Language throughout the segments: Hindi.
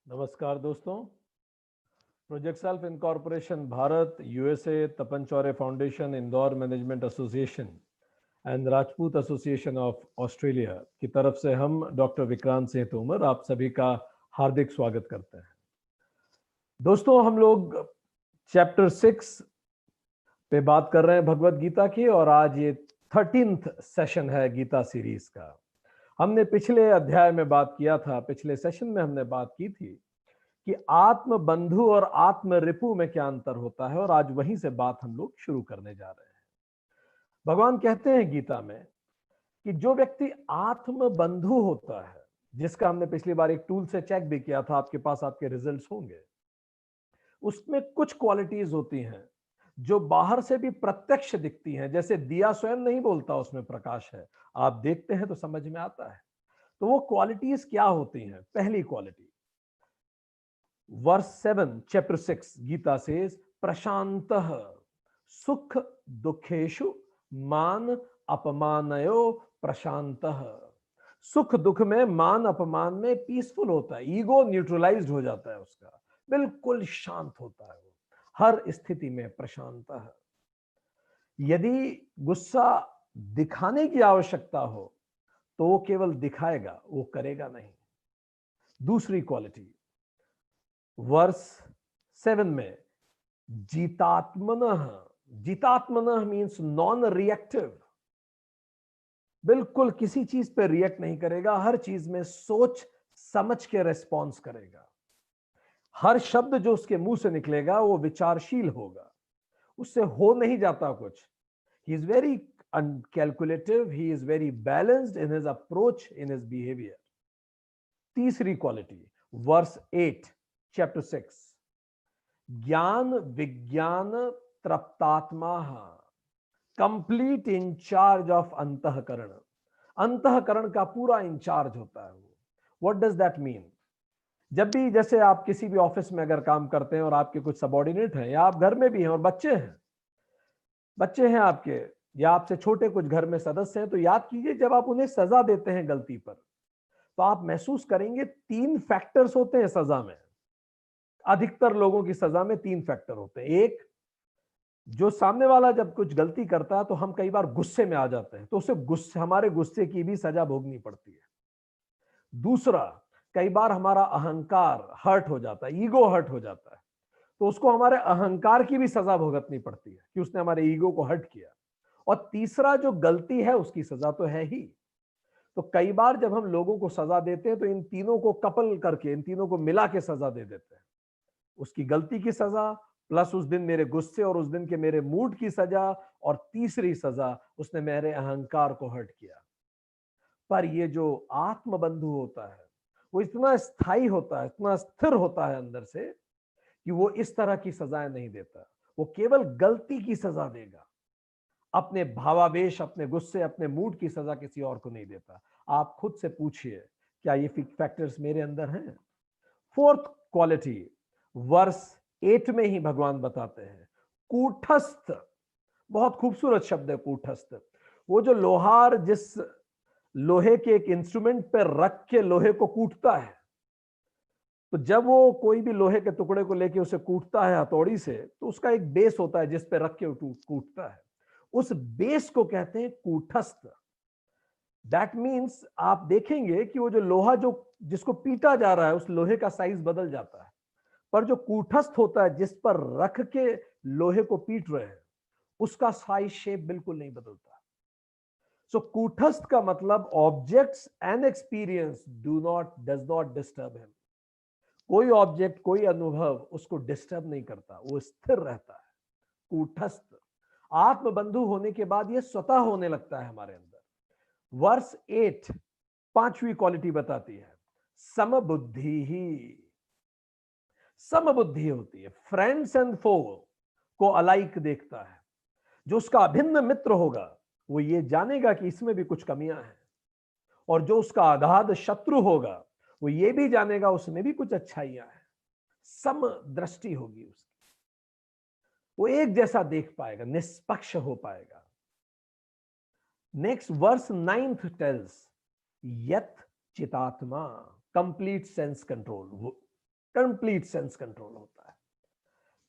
नमस्कार दोस्तों। Project self incorporation Bharat, USA, Tapan Chaure foundation, Indore management association and Rajput association of Australia की तरफ से हम डॉक्टर विक्रांत सिंह तोमर आप सभी का हार्दिक स्वागत करते हैं। दोस्तों, हम लोग चैप्टर 6 पे बात कर रहे हैं भगवत गीता की, और आज ये 13th सेशन है गीता सीरीज का। हमने पिछले अध्याय में बात किया था, पिछले सेशन में हमने बात की थी कि आत्म बंधु और आत्म रिपु में क्या अंतर होता है, और आज वहीं से बात हम लोग शुरू करने जा रहे हैं। भगवान कहते हैं गीता में कि जो व्यक्ति आत्म बंधु होता है, जिसका हमने पिछली बार एक टूल से चेक भी किया था, आपके पास आपके रिजल्ट्स होंगे, उसमें कुछ क्वालिटीज होती हैं जो बाहर से भी प्रत्यक्ष दिखती हैं। जैसे दिया स्वयं नहीं बोलता उसमें प्रकाश है, आप देखते हैं तो समझ में आता है। तो वो क्वालिटीज क्या होती हैं? पहली क्वालिटी, वर्स 7 चैप्टर 6 गीता से, प्रशांतः सुख दुखेशु मान अपमानयो प्रशांतः। सुख दुख में, मान अपमान में पीसफुल होता है, ईगो न्यूट्रलाइज्ड हो जाता है उसका, बिल्कुल शांत होता है वो, हर स्थिति में प्रशांत है। यदि गुस्सा दिखाने की आवश्यकता हो तो वो केवल दिखाएगा, वो करेगा नहीं। दूसरी क्वालिटी, वर्स 7 में, जीतात्मनः। जीतात्मनः मीन्स नॉन रिएक्टिव, बिल्कुल किसी चीज पे रिएक्ट नहीं करेगा, हर चीज में सोच समझ के रेस्पॉन्स करेगा। हर शब्द जो उसके मुंह से निकलेगा वो विचारशील होगा, उससे हो नहीं जाता कुछ। He is very uncalculative, he is very balanced in his approach, in his behaviour. तीसरी क्वालिटी, वर्स 8 चैप्टर 6, ज्ञान विज्ञान तृप्तात्मा, कंप्लीट इंचार्ज ऑफ अंतःकरण। अंतःकरण का पूरा इंचार्ज होता है वो। What does that mean? जब भी, जैसे आप किसी भी ऑफिस में अगर काम करते हैं और आपके कुछ सबॉर्डिनेट हैं, या आप घर में भी हैं और बच्चे हैं आपके, या आपसे छोटे कुछ घर में सदस्य हैं, तो याद कीजिए जब आप उन्हें सजा देते हैं गलती पर, तो आप महसूस करेंगे 3 फैक्टर्स होते हैं सजा में। अधिकतर लोगों की सजा में 3 फैक्टर होते हैं। एक, जो सामने वाला जब कुछ गलती करता है तो हम कई बार गुस्से में आ जाते हैं, तो उसे गुस्से, हमारे गुस्से की भी सजा भोगनी पड़ती है। दूसरा, कई बार हमारा अहंकार हर्ट हो जाता है, ईगो हर्ट हो जाता है, तो उसको हमारे अहंकार की भी सजा भुगतनी पड़ती है कि उसने हमारे ईगो को हर्ट किया। और तीसरा, जो गलती है उसकी सजा तो है ही। तो कई बार जब हम लोगों को सजा देते हैं तो इन तीनों को कपल करके, इन तीनों को मिला के सजा दे देते हैं। उसकी गलती की सजा, प्लस उस दिन मेरे गुस्से और उस दिन के मेरे मूड की सजा, और तीसरी सजा, उसने मेरे अहंकार को हर्ट किया। पर ये जो आत्मबंधु होता है वो इतना स्थायी होता है, इतना स्थिर होता है अंदर से, कि वो इस तरह की सजाएं नहीं देता। वो केवल गलती की सजा देगा, अपने भावावेश, अपने गुस्से, अपने मूड की सजा किसी और को नहीं देता। आप खुद से पूछिए, क्या ये फैक्टर्स मेरे अंदर हैं? फोर्थ क्वालिटी, वर्स 8 में ही भगवान बताते हैं, कूटस्थ। बहुत खूबसूरत शब्द है कूटस्थ। वो जो लोहार जिस लोहे के एक इंस्ट्रूमेंट पर रख के लोहे को कूटता है, तो जब वो कोई भी लोहे के टुकड़े को लेके उसे कूटता है हथौड़ी से, तो उसका एक बेस होता है जिस पे रख के कूटता है। उस बेस को कहते हैं कूटस्थ। दैट मीन्स आप देखेंगे कि वो जो लोहा जो जिसको पीटा जा रहा है, उस लोहे का साइज बदल जाता है, पर जो कूटस्थ होता है, जिस पर रख के लोहे को पीट रहे हैं, उसका साइज शेप बिल्कुल नहीं बदलता। सो कूटस्थ का मतलब objects and experience does not disturb him. कोई ऑब्जेक्ट, कोई अनुभव उसको डिस्टर्ब नहीं करता, वो स्थिर रहता है, कूटस्थ। आत्मबंधु होने के बाद ये स्वतः होने लगता है हमारे अंदर। वर्स 8 पांचवी क्वालिटी बताती है, समबुद्धि ही। समबुद्धि होती है, फ्रेंड्स एंड फो को अलाइक देखता है। जो उसका अभिन्न मित्र होगा वो ये जानेगा कि इसमें भी कुछ कमियां हैं, और जो उसका अगाध शत्रु होगा वो ये भी जानेगा उसमें भी कुछ अच्छाइयां हैं। सम दृष्टि होगी उसकी, वो एक जैसा देख पाएगा, निष्पक्ष हो पाएगा। नेक्स्ट, वर्स 9 टेल्स, यत चितात्मा, complete sense control. Complete sense control होता है।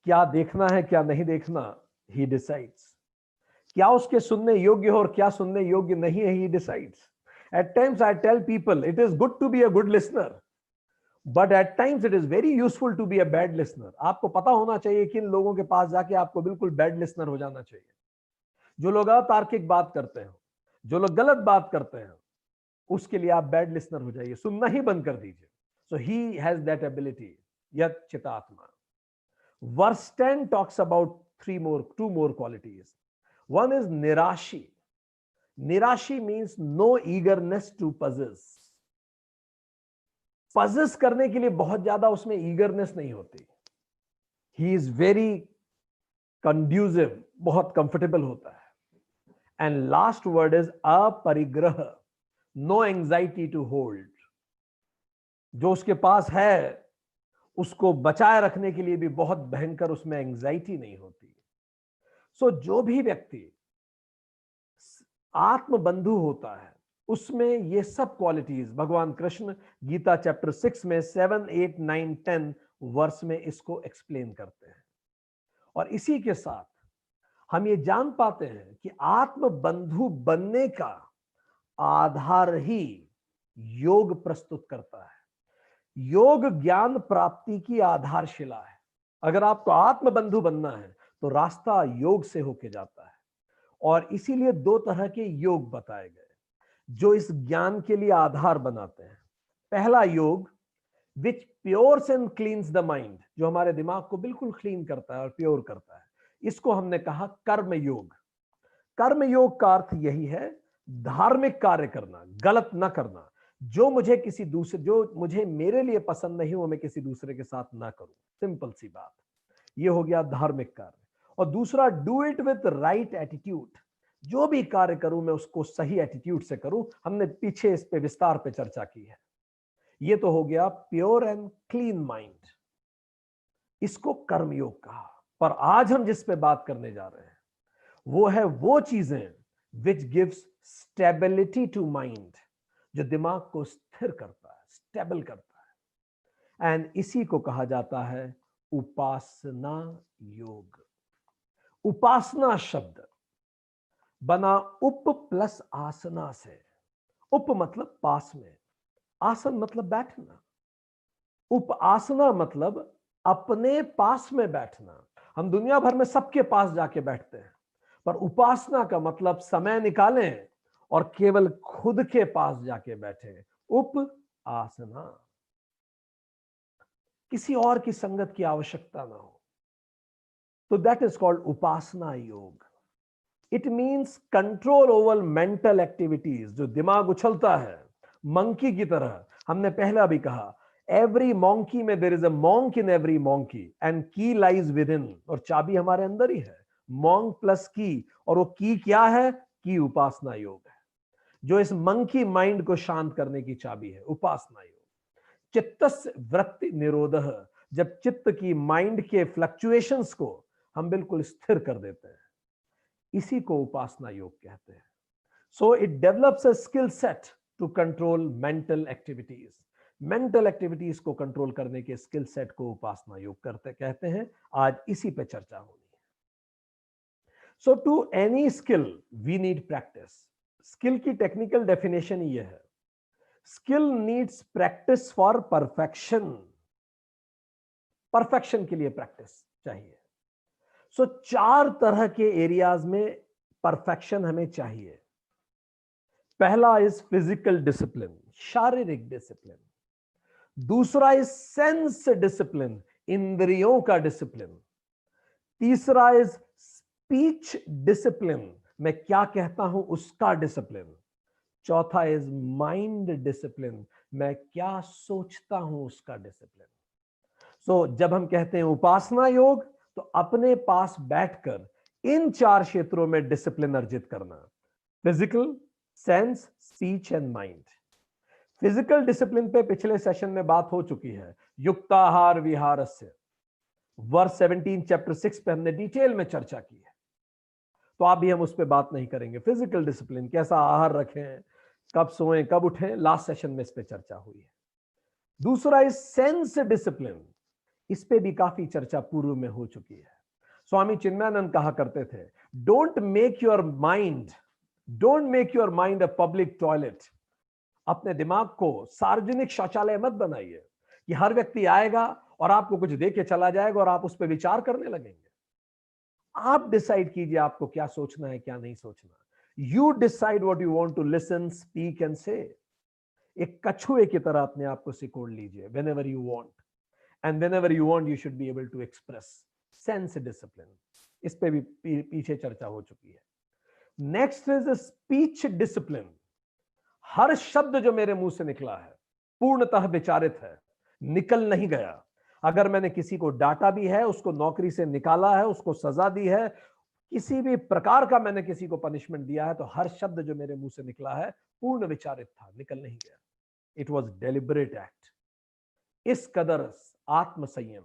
क्या देखना है क्या नहीं देखना, ही डिसाइड्स। क्या उसके सुनने योग्य हो और क्या सुनने योग्य नहीं है, ही decides. At times I tell people it is good to be a good listener, but at times it is very useful to be a bad listener. आपको पता होना चाहिए कि इन लोगों के पास जाके आपको बिल्कुल बैड लिसनर हो जाना चाहिए। जो लोग अतार्किक बात करते हैं, जो लोग गलत बात करते हैं, उसके लिए आप बैड लिसनर हो जाइए, सुनना ही बंद कर दीजिए। So he has that ability, यत चितात्मा। Verse 10 talks about two more qualities. One is nirashi. Nirashi means no eagerness to possess. possess करने के लिए बहुत ज्यादा उसमें eagerness नहीं होती। He is very conducive, बहुत comfortable होता है। And last word is aparigraha, no anxiety to hold. जो उसके पास है उसको बचाए रखने के लिए भी बहुत भयंकर उसमें एंजाइटी नहीं होती। सो जो भी व्यक्ति आत्मबंधु होता है उसमें ये सब क्वालिटीज भगवान कृष्ण गीता चैप्टर 6 में 7, 8, 9, 10 वर्स में इसको एक्सप्लेन करते हैं। और इसी के साथ हम ये जान पाते हैं कि आत्मबंधु बनने का आधार ही योग प्रस्तुत करता है। योग ज्ञान प्राप्ति की आधारशिला है। अगर आपको आत्मबंधु बनना है तो रास्ता योग से होके जाता है। और इसीलिए दो तरह के योग बताए गए जो इस ज्ञान के लिए आधार बनाते हैं। पहला योग विच प्योर्स एंड क्लीन्स द माइंड, जो हमारे दिमाग को बिल्कुल क्लीन करता है और प्योर करता है, इसको हमने कहा कर्म योग। कर्म योग का अर्थ यही है धार्मिक कार्य करना, गलत ना करना। जो मुझे मेरे लिए पसंद नहीं वो मैं किसी दूसरे के साथ ना करूं, सिंपल सी बात। ये हो गया धार्मिक कार्य। और दूसरा do it with right attitude, जो भी कार्य करूं मैं उसको सही एटीट्यूड से करूं। हमने पीछे इस पे विस्तार पे चर्चा की है। ये तो हो गया प्योर एंड क्लीन माइंड, इसको कर्मयोग कहा। पर आज हम जिस पे बात करने जा रहे हैं वो है वो चीजें which gives stability to mind, जो दिमाग को स्थिर करता है, स्टेबल करता है। एंड इसी को कहा जाता है उपासना योग। उपासना शब्द बना उप प्लस आसना से। उप मतलब पास में, आसन मतलब बैठना। उपासना मतलब अपने पास में बैठना। हम दुनिया भर में सबके पास जाके बैठते हैं, पर उपासना का मतलब समय निकालें और केवल खुद के पास जाके बैठे। उपासना, किसी और की संगत की आवश्यकता ना हो। तो दैट इज कॉल्ड उपासना योग। It means control over mental activities. जो दिमाग उछलता है मंकी की तरह, हमने पहला भी कहा एवरी मॉन्की में there is a monk in every monkey and key lies within. और चाबी हमारे अंदर ही है, मॉन्क प्लस की। और वो की क्या है? की उपासना योग है, जो इस मंकी माइंड को शांत करने की चाबी है, उपासना योग। चित्तस्य वृत्ति निरोधः, जब चित्त की माइंड के फ्लक्चुएशंस को हम बिल्कुल स्थिर कर देते हैं, इसी को उपासना योग कहते हैं। So it develops a skill set to control mental activities. Mental activities को कंट्रोल करने के स्किल सेट को उपासना योग कहते हैं। आज इसी पे चर्चा होनी है। So to any skill we need practice. Skill की टेक्निकल डेफिनेशन ये है, skill needs practice for perfection. Perfection के लिए प्रैक्टिस चाहिए। सो 4 तरह के एरियाज में परफेक्शन हमें चाहिए। पहला इज फिजिकल डिसिप्लिन, शारीरिक डिसिप्लिन। दूसरा इज सेंस डिसिप्लिन, इंद्रियों का डिसिप्लिन। तीसरा इज स्पीच डिसिप्लिन, मैं क्या कहता हूं उसका डिसिप्लिन। चौथा इज माइंड डिसिप्लिन, मैं क्या सोचता हूं उसका डिसिप्लिन। सो जब हम कहते हैं उपासना योग, तो अपने पास बैठकर इन 4 क्षेत्रों में डिसिप्लिन अर्जित करना, physical, sense, speech and mind. Physical discipline पे पिछले सेशन में बात हो चुकी है, युक्ताहार विहारस्य, वर्स 17 चैप्टर 6 पे हमने डिटेल में चर्चा की है, तो अभी हम उस पर बात नहीं करेंगे। फिजिकल डिसिप्लिन, कैसा आहार रखें, कब सोएं कब उठें, लास्ट सेशन में इस पे चर्चा हुई है। दूसरा इज सेंस डिसिप्लिन, इस पे भी काफी चर्चा पूर्व में हो चुकी है। स्वामी चिन्मयानंद कहा करते थे, don't make your mind a public toilet. अपने दिमाग को सार्वजनिक शौचालय मत बनाइए कि हर व्यक्ति आएगा और आपको कुछ दे के चला जाएगा और आप उस पर विचार करने लगेंगे। आप डिसाइड कीजिए आपको क्या सोचना है, क्या नहीं सोचना। You decide what you want to listen, speak and say. एक कछुए की तरह अपने आप को सिकोड़ लीजिए, whenever you want, and whenever you want you should be able to express sense discipline। इस पे भी पीछे चर्चा हो चुकी है। Next is speech discipline. हर शब्द जो मेरे मुंह से निकला है पूर्णतः विचारित है, निकल नहीं गया। अगर मैंने किसी को डांटा भी है, उसको नौकरी से निकाला है, उसको सजा दी है, किसी भी प्रकार का मैंने किसी को पनिशमेंट दिया है, तो हर शब्द जो मेरे मुंह से निकला है पूर्ण विचारित था, निकल नहीं गया। It was deliberate act. इस कदर आत्म संयम,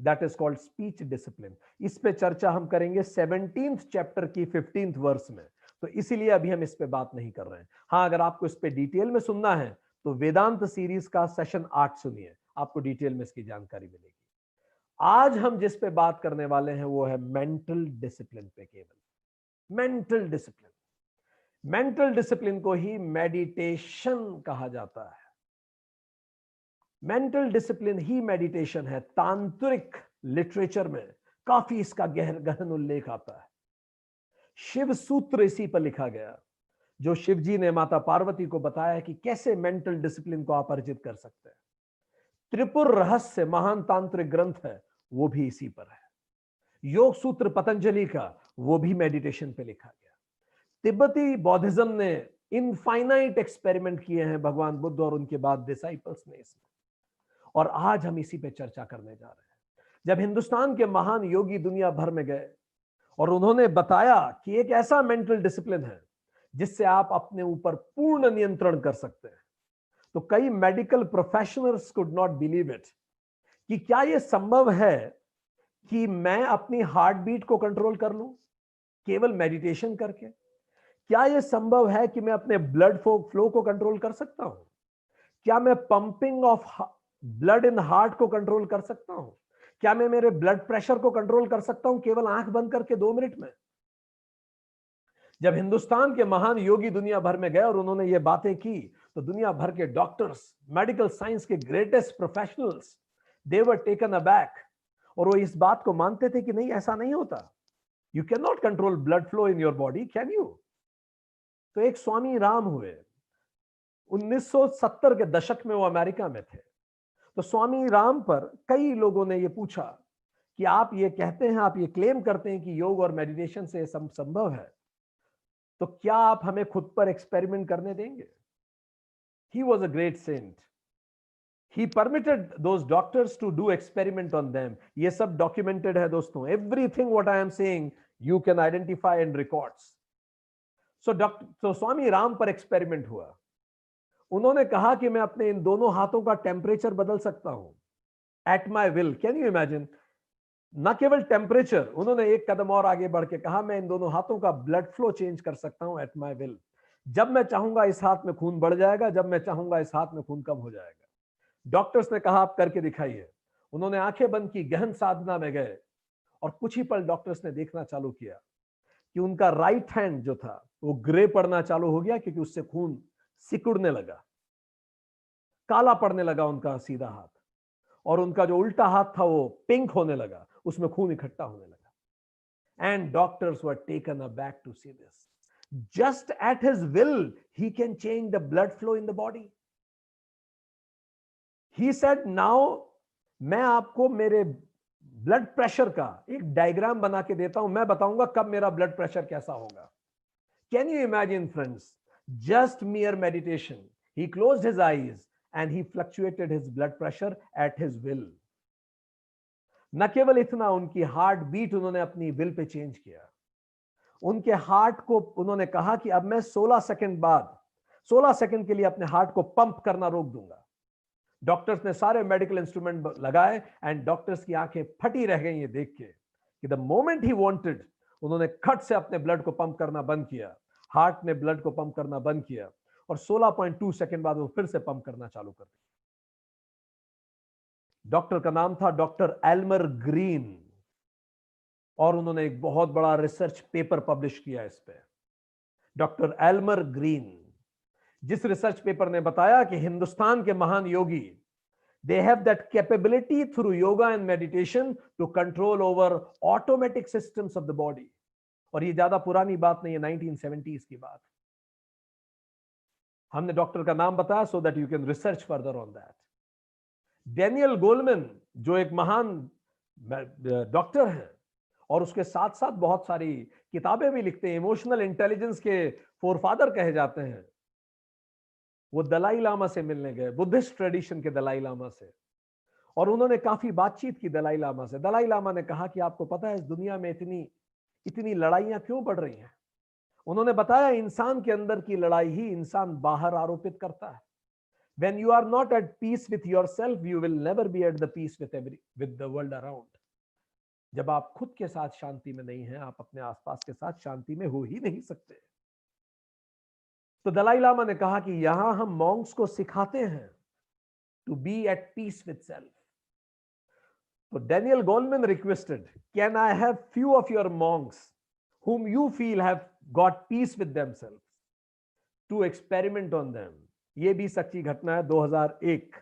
that is called speech discipline. इस पे चर्चा हम करेंगे 17th चैप्टर की 15th वर्स में, तो इसीलिए अभी हम इस पे बात नहीं कर रहे हैं। हाँ, अगर आपको इस पे डिटेल में सुनना है तो वेदांत सीरीज का सेशन 8 सुनिए, आपको डिटेल में इसकी जानकारी मिलेगी। आज हम जिस पे बात करने वाले हैं वो है मेंटल डिसिप्लिन पे। केवल मेंटल डिसिप्लिन। मेंटल डिसिप्लिन को ही मेडिटेशन कहा जाता है। मेंटल डिसिप्लिन ही मेडिटेशन है। तांत्रिक लिटरेचर में काफी इसका गहन उल्लेख आता है। शिव सूत्र इसी पर लिखा गया, जो शिव जी ने माता पार्वती को बताया कि कैसे मेंटल डिसिप्लिन को आप अर्जित कर सकते हैं। त्रिपुर रहस्य महान तांत्रिक ग्रंथ है, वो भी इसी पर है। योग सूत्र पतंजलि का, वो भी मेडिटेशन पे लिखा गया। तिब्बती बौद्धिज्म ने इनफाइनाइट एक्सपेरिमेंट किए हैं भगवान बुद्ध और उनके बाद डिसाइपल्स ने इसमें, और आज हम इसी पे चर्चा करने जा रहे हैं। जब हिंदुस्तान के महान योगी दुनिया भर में गए और उन्होंने बताया कि एक ऐसा मेंटल डिसिप्लिन है जिससे आप अपने ऊपर पूर्ण नियंत्रण कर सकते हैं, तो कई medical professionals could not believe it, कि क्या यह संभव है कि मैं अपनी हार्ट बीट को कंट्रोल कर लूं केवल मेडिटेशन करके? क्या यह संभव है कि मैं अपने ब्लड फ्लो को कंट्रोल कर सकता हूं? क्या मैं pumping of blood in heart को कंट्रोल कर सकता हूं? क्या मैं मेरे ब्लड प्रेशर को कंट्रोल कर सकता हूं केवल आंख बंद करके 2 मिनट में? जब हिंदुस्तान के महान योगी दुनिया भर में गए और उन्होंने ये बातें की, तो दुनिया भर के डॉक्टर्स, मेडिकल साइंस के ग्रेटेस्ट प्रोफेशनल्स, दे वर टेकन अबैक, और वो इस बात को मानते थे कि नहीं, ऐसा नहीं होता। You can not control blood flow in your body, can you? तो एक स्वामी राम हुए, 1970 के दशक में वो अमेरिका में थे। तो स्वामी राम पर कई लोगों ने ये पूछा कि आप ये कहते हैं, आप ये क्लेम करते हैं कि योग और मेडिटेशन से संभव है, तो क्या आप हमें खुद पर एक्सपेरिमेंट करने देंगे? He was a great saint. He permitted those doctors to do experiment on them. ये सब documented है दोस्तों. Everything what I am saying you can identify and records. So स्वामी राम पर एक्सपेरिमेंट हुआ। उन्होंने कहा कि मैं अपने इन दोनों हाथों का टेम्परेचर बदल सकता हूं at my will. Can you imagine? न केवल टेम्परेचर, उन्होंने एक कदम और आगे बढ़ के कहा मैं इन दोनों हाथों का ब्लड फ्लो चेंज कर सकता हूं एट माई विल। जब मैं चाहूंगा इस हाथ में खून बढ़ जाएगा, जब मैं चाहूंगा इस हाथ में खून कम हो जाएगा। डॉक्टर्स ने कहा आप करके दिखाइए। उन्होंने आंखें बंद की, गहन साधना में गए, और कुछ ही पल डॉक्टर्स ने देखना चालू किया कि उनका राइट हैंड जो था वो ग्रे पड़ना चालू हो गया, क्योंकि उससे खून सिकुड़ने लगा, काला पड़ने लगा उनका सीधा हाथ, और उनका जो उल्टा हाथ था वो पिंक होने लगा, उसमें खून इकट्ठा होने लगा। And doctors were taken aback to see this. Just at his will, he can change the blood flow in the body. He said, now मैं आपको मेरे ब्लड प्रेशर का एक डायग्राम बना के देता हूं, मैं बताऊंगा कब मेरा ब्लड प्रेशर कैसा होगा। Can you imagine, friends? Just mere meditation. He closed his eyes and he fluctuated his blood pressure at his will. न केवल इतना, उनकी हार्ट बीट उन्होंने अपनी विल पे चेंज किया। उनके हार्ट को उन्होंने कहा कि अब मैं 16 सेकंड बाद 16 सेकंड के लिए अपने हार्ट को पंप करना रोक दूंगा। डॉक्टर्स ने सारे मेडिकल इंस्ट्रूमेंट लगाए एंड डॉक्टर्स की आंखें फटी रह गई ये देख के कि द मोमेंट ही वांटेड, उन्होंने खट से अपने ब्लड को पंप करना बंद किया, हार्ट ने ब्लड को पंप करना बंद किया, और 16.2 सेकंड बाद वो फिर से पंप करना चालू कर दिया। डॉक्टर का नाम था डॉक्टर एल्मर ग्रीन, और उन्होंने एक बहुत बड़ा रिसर्च पेपर पब्लिश किया इस पे। डॉक्टर एल्मर ग्रीन, जिस रिसर्च पेपर ने बताया कि हिंदुस्तान के महान योगी, they have that capability through yoga and meditation to control over automatic systems of the body। और ये ज्यादा पुरानी बात नहीं है, 1970s की बात। हमने डॉक्टर का नाम बताया so that you can research further on that. Daniel Goleman, जो एक महान डॉक्टर हैं और उसके साथ साथ बहुत सारी किताबें भी लिखते हैं, इमोशनल इंटेलिजेंस के फोरफादर कहे जाते हैं, वो दलाई लामा से मिलने गए, बुद्धिस्ट ट्रेडिशन के दलाई लामा से, और उन्होंने काफी बातचीत की दलाई लामा से। दलाई लामा ने कहा कि आपको पता है इस दुनिया में इतनी इतनी लड़ाइयां क्यों बढ़ रही हैं? उन्होंने बताया इंसान के अंदर की लड़ाई ही इंसान बाहर आरोपित करता है। When you are not at peace with yourself, you will never be at the peace with the world around। जब आप खुद के साथ शांति में नहीं हैं, आप अपने आसपास के साथ शांति में हो ही नहीं सकते। तो दलाई लामा ने कहा कि यहां हम मॉन्क्स को सिखाते हैं to be at peace with self. तो Daniel Goleman requested, can I have few of your monks whom you feel have got peace with themselves to experiment on them। ये भी सच्ची घटना है, 2001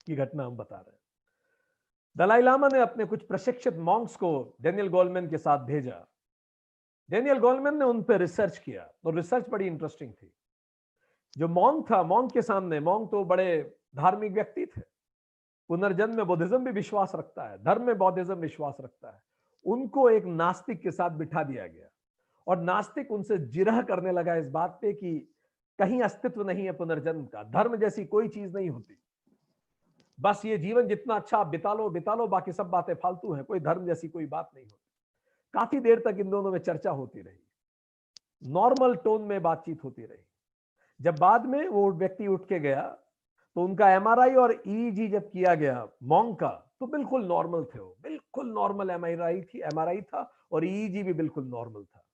की घटना हम बता रहे हैं। दलाई लामा ने अपने कुछ प्रशिक्षित मॉन्क्स को डैनियल गोलमैन के साथ भेजा। डैनियल गोलमैन ने उन पर रिसर्च किया, तो रिसर्च बड़ी इंटरेस्टिंग थी। जो मॉन्क था, मॉन्क के सामने, मॉन्क तो बड़े धार्मिक व्यक्ति थे, पुनर्जन्म में बुद्धिज्म भी विश्वास रखता है, धर्म में बौद्धिज्म विश्वास रखता है। उनको एक नास्तिक के साथ बिठा दिया गया और नास्तिक उनसे जिरह करने लगा इस बात पे कि कहीं अस्तित्व नहीं है पुनर्जन्म का, धर्म जैसी कोई चीज नहीं होती, बस ये जीवन जितना अच्छा आप बिता लो बिता लो, बाकी सब बातें फालतू हैं, कोई धर्म जैसी कोई बात नहीं होती। काफी देर तक इन दोनों में चर्चा होती रही, नॉर्मल टोन में बातचीत होती रही। जब बाद में वो व्यक्ति उठ के गया तो उनका एमआरआई और ईईजी जब किया गया मॉन्क का, तो बिल्कुल नॉर्मल थे, वो बिल्कुल नॉर्मल एमआरआई था और ईईजी भी बिल्कुल नॉर्मल था।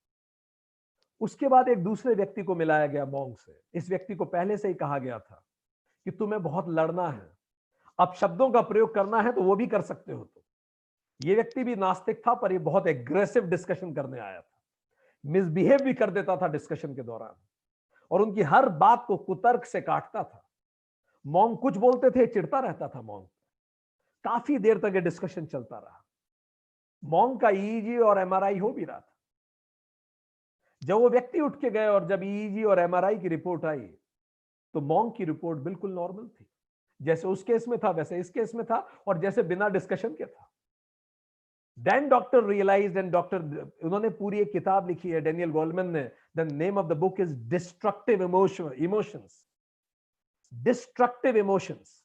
उसके बाद एक दूसरे व्यक्ति को मिलाया गया मॉन्क से। इस व्यक्ति को पहले से ही कहा गया था कि तुम्हें बहुत लड़ना है, अब शब्दों का प्रयोग करना है तो वो भी कर सकते हो। तो ये व्यक्ति भी नास्तिक था, पर ये बहुत एग्रेसिव डिस्कशन करने आया था, मिसबिहेव भी कर देता था डिस्कशन के दौरान, और उनकी हर बात को कुतर्क से काटता था। मॉन्क कुछ बोलते थे, चिढ़ता रहता था मॉन्क। काफी देर तक ये डिस्कशन चलता रहा। मॉन्क का ईईजी और एमआरआई हो भी रहा था। जब वो व्यक्ति उठ के गए और जब ईईजी और एमआरआई की रिपोर्ट आई, तो मॉन्क की रिपोर्ट बिल्कुल नॉर्मल थी, जैसे उस केस में था वैसे इस केस में था, और जैसे बिना डिस्कशन के था। Then doctor realised, and doctor, उन्होंने पूरी एक किताब लिखी है डैनियल गोलमैन ने। The name of the book is destructive emotions, destructive emotions.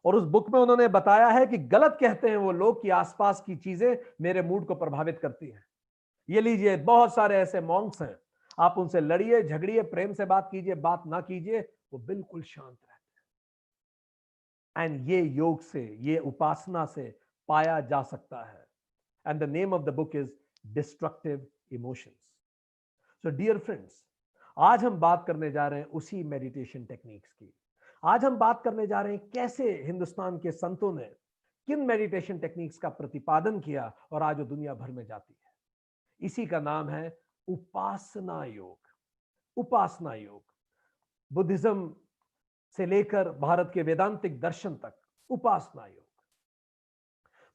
और उस बुक में उन्होंने बताया है कि गलत कहते हैं वो लोग कि आसपास की चीजें मेरे मूड को प्रभावित करती हैं। ये लीजिए, बहुत सारे ऐसे मॉन्क्स हैं, आप उनसे लड़िए, झगड़िए, प्रेम से बात कीजिए, बात ना कीजिए, वो बिल्कुल शांत रहते हैं। एंड ये योग से, ये उपासना से पाया जा सकता है। And the name of the book is destructive emotions. So dear friends, आज हम बात करने जा रहे हैं उसी मेडिटेशन टेक्निक्स की। आज हम बात करने जा रहे हैं कैसे हिंदुस्तान के संतों ने किन मेडिटेशन टेक्निक्स का प्रतिपादन किया और आज वो दुनिया भर में जाती है। इसी का नाम है उपासना योग। उपासना योग, बुद्धिज्म से लेकर भारत के वेदांतिक दर्शन तक उपासना योग।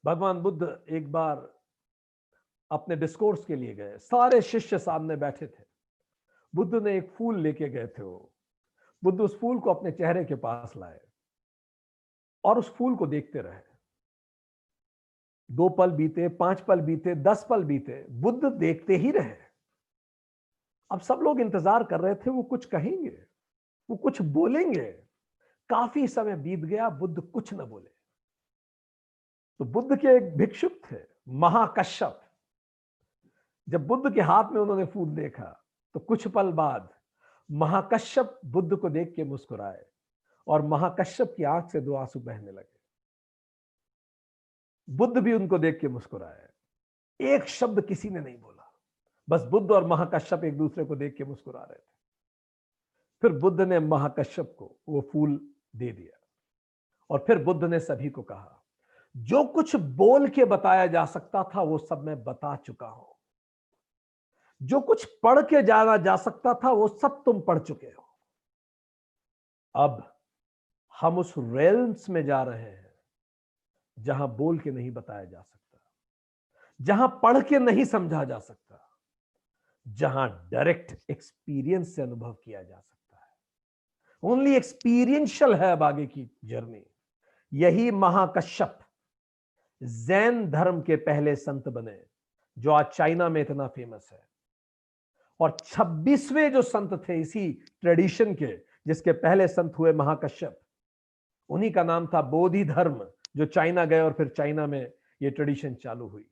भगवान बुद्ध एक बार अपने डिस्कोर्स के लिए गए, सारे शिष्य सामने बैठे थे। बुद्ध ने एक फूल लेके गए थे, वो बुद्ध उस फूल को अपने चेहरे के पास लाए और उस फूल को देखते रहे। 2 पल बीते, 5 पल बीते, 10 पल बीते, बुद्ध देखते ही रहे। अब सब लोग इंतजार कर रहे थे वो कुछ कहेंगे, वो कुछ बोलेंगे। काफी समय बीत गया, बुद्ध कुछ न बोले। तो बुद्ध के एक भिक्षुक थे, महाकश्यप। जब बुद्ध के हाथ में उन्होंने फूल देखा तो कुछ पल बाद महाकश्यप बुद्ध को देख के मुस्कुराए और महाकश्यप की आंख से 2 आंसू बहने लगे। बुद्ध भी उनको देख के मुस्कुराए, एक शब्द किसी ने नहीं बोला, बस बुद्ध और महाकश्यप एक दूसरे को देख के मुस्कुरा रहे थे। फिर बुद्ध ने महाकश्यप को वो फूल दे दिया और फिर बुद्ध ने सभी को कहा, जो कुछ बोल के बताया जा सकता था वो सब मैं बता चुका हूं। जो कुछ पढ़ के जाना जा सकता था वो सब तुम पढ़ चुके हो। अब हम उस रेल्म्स में जा रहे हैं जहां बोल के नहीं बताया जा सकता, जहां पढ़ के नहीं समझा जा सकता, जहां डायरेक्ट एक्सपीरियंस से अनुभव किया जा सकता है। ओनली एक्सपीरियंशियल है अब आगे की जर्नी। यही महाकश्यप जैन धर्म के पहले संत बने, जो आज चाइना में इतना फेमस है। और 26वें जो संत थे इसी ट्रेडिशन के, जिसके पहले संत हुए महाकश्यप, उन्हीं का नाम था बोधि धर्म, जो चाइना गए और फिर चाइना में ये ट्रेडिशन चालू हुई।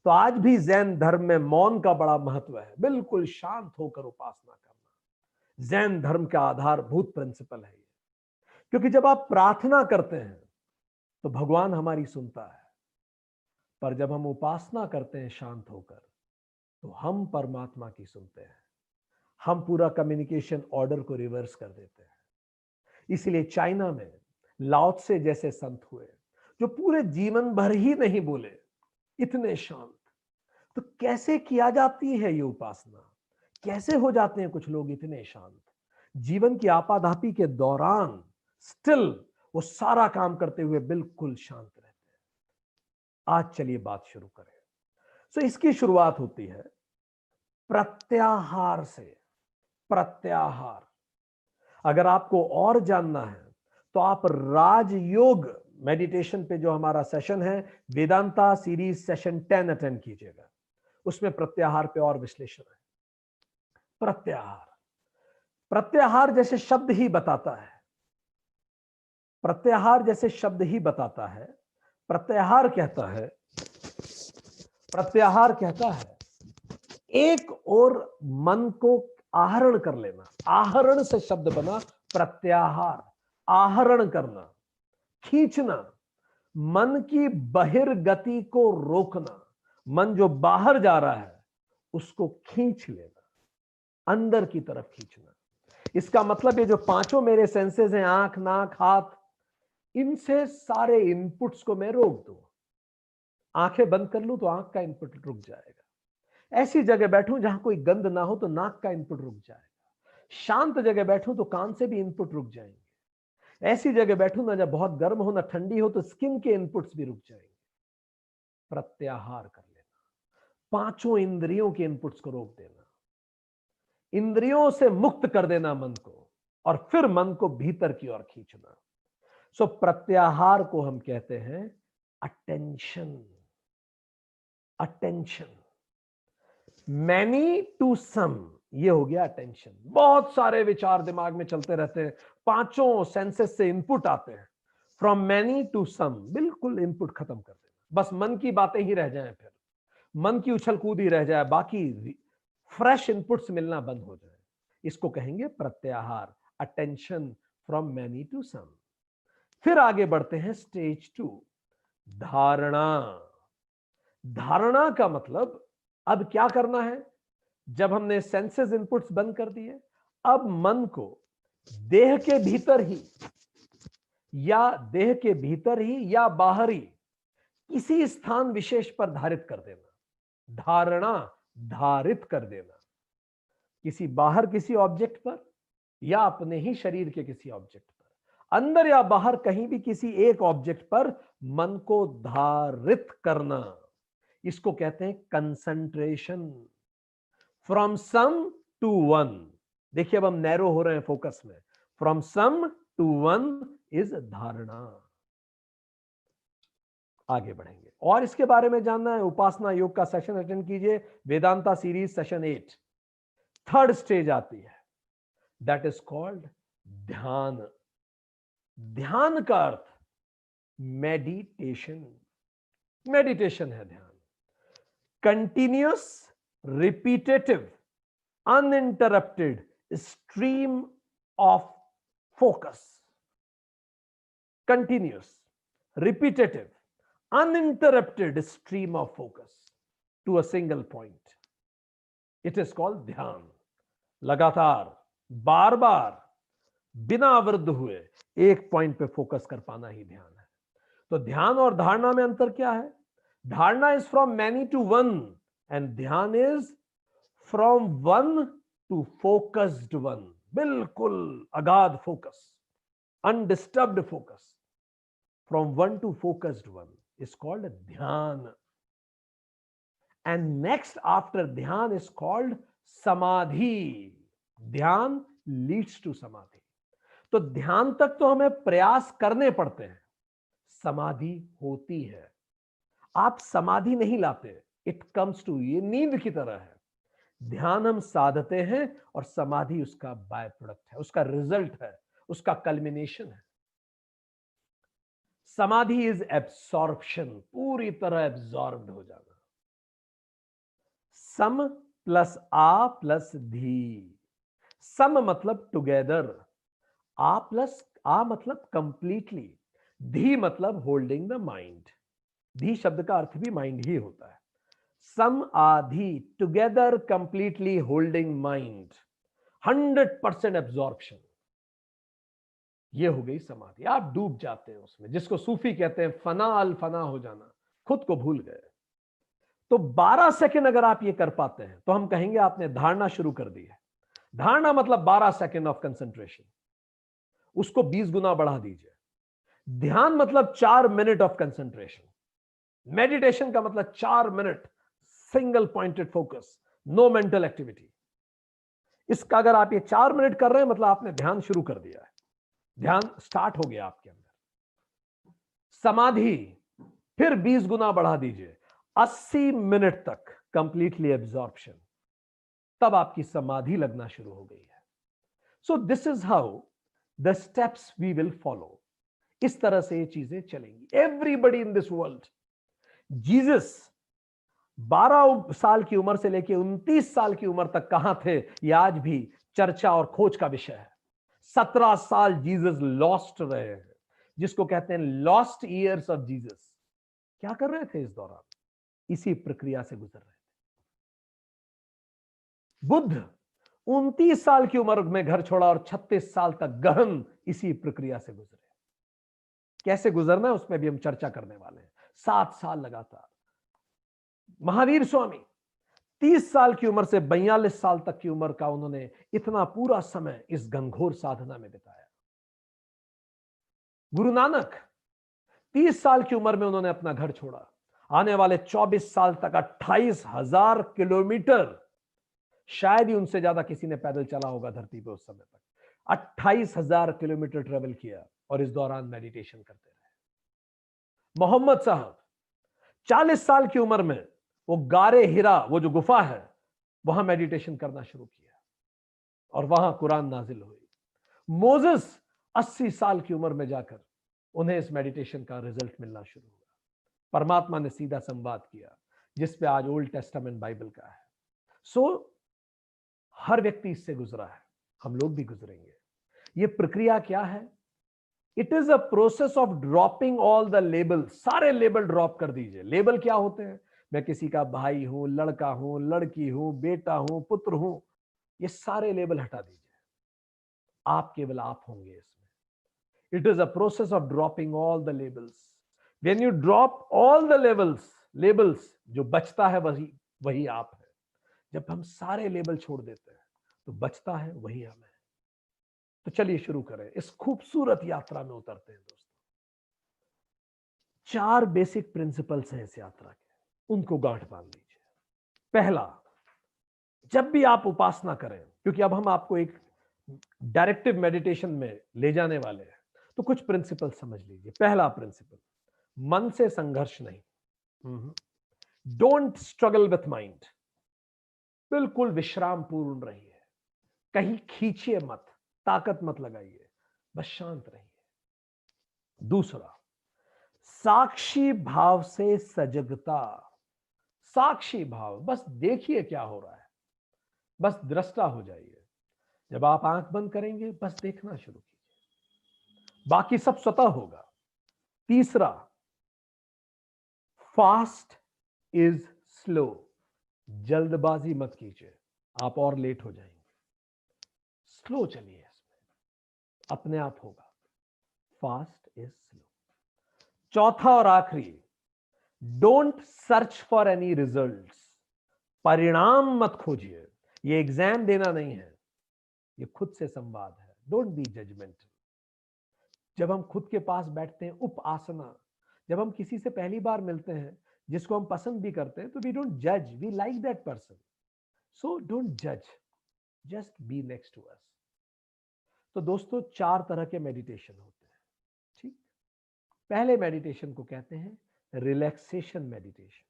तो आज भी जैन धर्म में मौन का बड़ा महत्व है, बिल्कुल शांत होकर उपासना करना जैन धर्म का आधारभूत प्रिंसिपल है ये। क्योंकि जब आप प्रार्थना करते हैं तो भगवान हमारी सुनता है, पर जब हम उपासना करते हैं शांत होकर तो हम परमात्मा की सुनते हैं। हम पूरा कम्युनिकेशन ऑर्डर को रिवर्स कर देते हैं। इसलिए चाइना में लाओ त्से जैसे संत हुए जो पूरे जीवन भर ही नहीं बोले, इतने शांत। तो कैसे किया जाती है ये उपासना? कैसे हो जाते हैं कुछ लोग इतने शांत, जीवन की आपाधापी के दौरान स्टिल वो सारा काम करते हुए बिल्कुल शांत रहते हैं? आज चलिए बात शुरू करें। सो इसकी शुरुआत होती है प्रत्याहार से। प्रत्याहार, अगर आपको और जानना है तो आप राजयोग मेडिटेशन पे जो हमारा सेशन है, वेदांता सीरीज सेशन 10 अटेंड कीजिएगा। उसमें प्रत्याहार पे और विश्लेषण है। प्रत्याहार, प्रत्याहार जैसे शब्द ही बताता है, प्रत्याहार जैसे शब्द ही बताता है। प्रत्याहार कहता है, प्रत्याहार कहता है एक और मन को आहरण कर लेना। आहरण से शब्द बना प्रत्याहार, आहरण करना, खींचना, मन की बहिर्गति को रोकना। मन जो बाहर जा रहा है उसको खींच लेना, अंदर की तरफ खींचना। इसका मतलब ये जो पांचों मेरे सेंसेस हैं, आंख, नाक, हाथ, इनसे सारे इनपुट्स को मैं रोक दूं। आंखें बंद कर लूं तो आंख का इनपुट रुक जाएगा। ऐसी जगह बैठूं जहां कोई गंध ना हो तो नाक का इनपुट रुक जाएगा। शांत जगह बैठूं तो कान से भी इनपुट रुक जाएंगे। ऐसी जगह बैठूं ना जब बहुत गर्म हो ना ठंडी हो तो स्किन के इनपुट्स भी रुक जाएंगे। प्रत्याहार कर लेना, पांचों इंद्रियों के इनपुट्स को रोक देना, इंद्रियों से मुक्त कर देना मन को, और फिर मन को भीतर की ओर खींचना। सो प्रत्याहार को हम कहते हैं अटेंशन। अटेंशन, मैनी टू सम, ये हो गया अटेंशन। बहुत सारे विचार दिमाग में चलते रहते हैं, पांचों सेंसेस से इनपुट आते हैं। फ्रॉम मैनी टू सम, बिल्कुल इनपुट खत्म कर देना, बस मन की बातें ही रह जाएं, फिर मन की उछल कूद ही रह जाए, बाकी फ्रेश इनपुट्स मिलना बंद हो जाए। इसको कहेंगे प्रत्याहार, अटेंशन फ्रॉम मैनी टू सम। फिर आगे बढ़ते हैं स्टेज 2, धारणा। धारणा का मतलब अब क्या करना है? जब हमने सेंसेस इनपुट्स बंद कर दिए, अब मन को देह के भीतर ही या बाहरी किसी स्थान विशेष पर धारित कर देना। धारणा, धारित कर देना, किसी बाहर किसी ऑब्जेक्ट पर या अपने ही शरीर के किसी ऑब्जेक्ट पर, अंदर या बाहर कहीं भी किसी एक ऑब्जेक्ट पर मन को धारित करना। इसको कहते हैं concentration. From some to one. देखिए अब हम नैरो हो रहे हैं फोकस में। From some to one is dharana. आगे बढ़ेंगे और इसके बारे में जानना है, उपासना योग का सेशन अटेंड कीजिए, Vedanta series session 8। Third stage आती है, दैट इज कॉल्ड ध्यान। ध्यान का अर्थ मेडिटेशन। मेडिटेशन है ध्यान। Continuous, repetitive, uninterrupted stream of focus. Continuous, repetitive, uninterrupted stream of focus to a single point. It is called ध्यान। लगातार, बार बार, बिना अवरुद्ध हुए एक पॉइंट पे फोकस कर पाना ही ध्यान है। तो ध्यान और धारणा में अंतर क्या है? Dharana is from many to one and dhyana is from one to focused one, बिल्कुल अगाध focus, undisturbed focus, from one to focused one is called dhyana. And next after dhyan is called samadhi. ध्यान leads to samadhi. तो ध्यान तक तो हमें प्रयास करने पड़ते हैं, समाधि होती है. आप समाधि नहीं लाते, इट कम्स टू, ये नींद की तरह है. ध्यान हम साधते हैं और समाधि उसका बाय प्रोडक्ट है, उसका रिजल्ट है, उसका कल्मिनेशन है. समाधि इज एब्सॉर्प्शन, पूरी तरह एब्सॉर्ब्ड हो जाना. सम प्लस आ प्लस धी. सम मतलब टुगेदर, आ मतलब कंप्लीटली, धी मतलब होल्डिंग द माइंड. धी शब्द का अर्थ भी माइंड ही होता है. सम आधी, together completely holding mind, 100% absorption. ये हो गई समाधि. आप डूब जाते हैं उसमें, जिसको सूफी कहते हैं फना अल फना हो जाना, खुद को भूल गए. तो 12 सेकंड अगर आप ये कर पाते हैं तो हम कहेंगे आपने धारणा शुरू कर दी है. धारणा मतलब 12 सेकंड ऑफ कंसंट्रेशन, उसको 20 गुना बढ़ा दीजिए. ध्यान मतलब 4 मिनट ऑफ कंसंट्रेशन. मेडिटेशन का मतलब 4 minute single pointed focus, no mental activity. इसका अगर आप ये 4 मिनट कर रहे हैं मतलब आपने ध्यान शुरू कर दिया है, ध्यान स्टार्ट हो गया आपके अंदर. समाधि फिर 20 गुना बढ़ा दीजिए, 80 मिनट तक कंप्लीटली एब्जॉर्प्शन, तब आपकी समाधि लगना शुरू हो गई है. So this is how the steps we will follow. इस तरह से ये चीजें चलेंगी. Everybody in this world, Jesus 12 साल की उम्र से लेकर 29 साल की उम्र तक कहां थे, ये आज भी चर्चा और खोज का विषय है. 17 साल जीसस लॉस्ट रहे हैं, जिसको कहते हैं लॉस्ट ईयर्स ऑफ जीसस. क्या कर रहे थे इस दौरान? इसी प्रक्रिया से गुजर रहे थे. बुद्ध 29 साल की उम्र में घर छोड़ा और 36 साल तक गहन इसी प्रक्रिया से गुजरे. कैसे गुजरना है उसमें भी हम चर्चा करने वाले हैं. 7 साल लगातार. महावीर स्वामी 30 साल की उम्र से 42 साल तक की उम्र का उन्होंने इतना पूरा समय इस घनघोर साधना में बिताया. गुरु नानक 30 साल की उम्र में उन्होंने अपना घर छोड़ा. आने वाले 24 साल तक 28,000 किलोमीटर, शायद ही उनसे ज्यादा किसी ने पैदल चला होगा धरती पे उस समय तक. 28,000 किलोमीटर ट्रेवल किया और इस दौरान मेडिटेशन करते रहे. मोहम्मद साहब 40 साल की उम्र में वो गारे हिरा, वो जो गुफा है, वहां मेडिटेशन करना शुरू किया और वहां कुरान नाजिल हुई. मोसेस 80 साल की उम्र में जाकर उन्हें इस मेडिटेशन का रिजल्ट मिलना शुरू हुआ. परमात्मा ने सीधा संवाद किया, जिस पे आज ओल्ड टेस्टामेंट बाइबल का है. सो हर व्यक्ति इससे गुजरा है, हम लोग भी गुजरेंगे. ये प्रक्रिया क्या है? It is a process of dropping all the label. सारे लेबल ड्रॉप कर दीजिए. लेबल क्या होते हैं? मैं किसी का भाई हूं, लड़का हूं, लड़की हूं, बेटा हूं, पुत्र हूं, ये सारे लेबल हटा दीजिए. आप केवल आप होंगे इसमें. It is a process of dropping all the labels. When you drop all the labels, जो बचता है वही आप है. जब हम सारे लेबल छोड़ देते हैं तो बचता है वही हम है. तो चलिए शुरू करें. इस खूबसूरत यात्रा में उतरते हैं दोस्तों. 4 बेसिक प्रिंसिपल्स हैं इस यात्रा के, उनको गांठ बांध लीजिए. पहला, जब भी आप उपासना करें, क्योंकि अब हम आपको एक डायरेक्टिव मेडिटेशन में ले जाने वाले हैं, तो कुछ प्रिंसिपल समझ लीजिए. पहला प्रिंसिपल, मन से संघर्ष नहीं. Don't struggle with mind. बिल्कुल विश्राम पूर्ण रहिए, कहीं खींचिए मत, ताकत मत लगाइए, बस शांत रहिए. दूसरा, साक्षी भाव से सजगता. साक्षी भाव, बस देखिए क्या हो रहा है, बस दृष्टा हो जाइए. जब आप आंख बंद करेंगे बस देखना शुरू कीजिए, बाकी सब स्वतः होगा. तीसरा, फास्ट इज स्लो. जल्दबाजी मत कीजिए, आप और लेट हो जाएंगे. स्लो चलिए, इसमें अपने आप होगा. Fast is slow. चौथा और आखिरी, don't search for any results. परिणाम मत खोजिए, ये एग्जाम देना नहीं है, ये खुद से संवाद है। Don't be judgemental. जब हम खुद के पास बैठते हैं, उप आसना, जब हम किसी से पहली बार मिलते हैं जिसको हम पसंद भी करते हैं, तो वी डोंट जज, we like that person. So don't जज, just be next to us. तो दोस्तों, 4 तरह के मेडिटेशन होते हैं, ठीक। पहले मेडिटेशन को कहते हैं रिलैक्सेशन मेडिटेशन,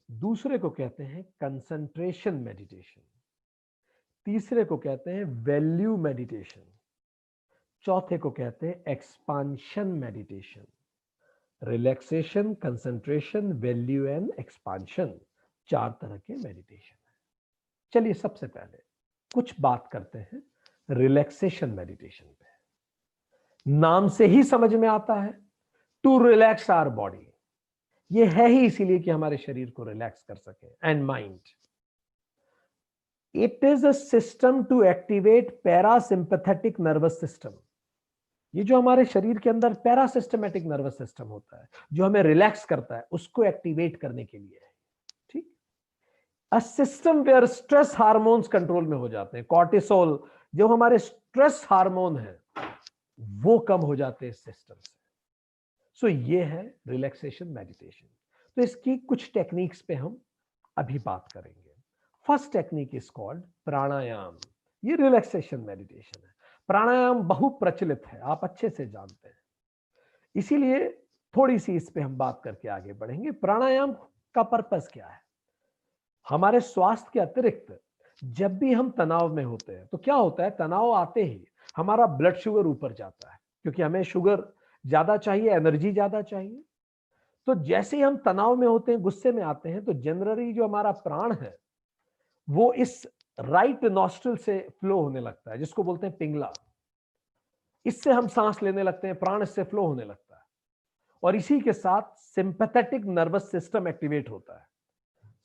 दूसरे को कहते हैं कंसंट्रेशन मेडिटेशन, तीसरे को कहते हैं वैल्यू मेडिटेशन, चौथे को कहते हैं expansion meditation. Relaxation, concentration, value and expansion, 4 तरह के मेडिटेशन है। चलिए सबसे पहले कुछ बात करते हैं रिलैक्सेशन मेडिटेशन पे। नाम से ही समझ में आता है, टू रिलैक्स आवर बॉडी। ये है ही इसीलिए कि हमारे शरीर को रिलैक्स कर सके, and mind. It is a system to activate parasympathetic nervous system. ये जो हमारे शरीर के अंदर पैरासिस्टमेटिक नर्वस सिस्टम होता है, जो हमें रिलैक्स करता है, उसको एक्टिवेट करने के लिए है, ठीक। A system where stress hormones control में हो जाते हैं। कॉर्टिसोल, जो हमारे स्ट्रेस हार्मोन है, वो कम हो जाते हैं इस सिस्टम से। सो ये है रिलैक्सेशन मेडिटेशन। तो इसकी कुछ टेक्निक्स पे हम अभी बात करेंगे। फर्स्ट टेक्निक इज कॉल्ड प्राणायाम। ये रिलैक्सेशन मेडिटेशन है। प्राणायाम बहुत प्रचलित है, आप अच्छे से जानते हैं, इसीलिए थोड़ी सी इस पे हम बात करके आगे बढ़ेंगे। प्राणायाम का पर्पस क्या है? हमारे स्वास्थ्य के अतिरिक्त जब भी हम तनाव में होते हैं, तो क्या होता है, तनाव आते ही हमारा ब्लड शुगर ऊपर जाता है, क्योंकि हमें शुगर ज्यादा चाहिए, एनर्जी ज्यादा चाहिए। तो जैसे ही हम तनाव में होते हैं, गुस्से में आते हैं, तो जनरली जो हमारा प्राण है वो इस राइट नॉस्ट्रल से फ्लो होने लगता है, जिसको बोलते हैं पिंगला। इससे हम सांस लेने लगते हैं, प्राण इससे फ्लो होने लगता है, और इसी के साथ सिंपैथेटिक नर्वस सिस्टम एक्टिवेट होता है।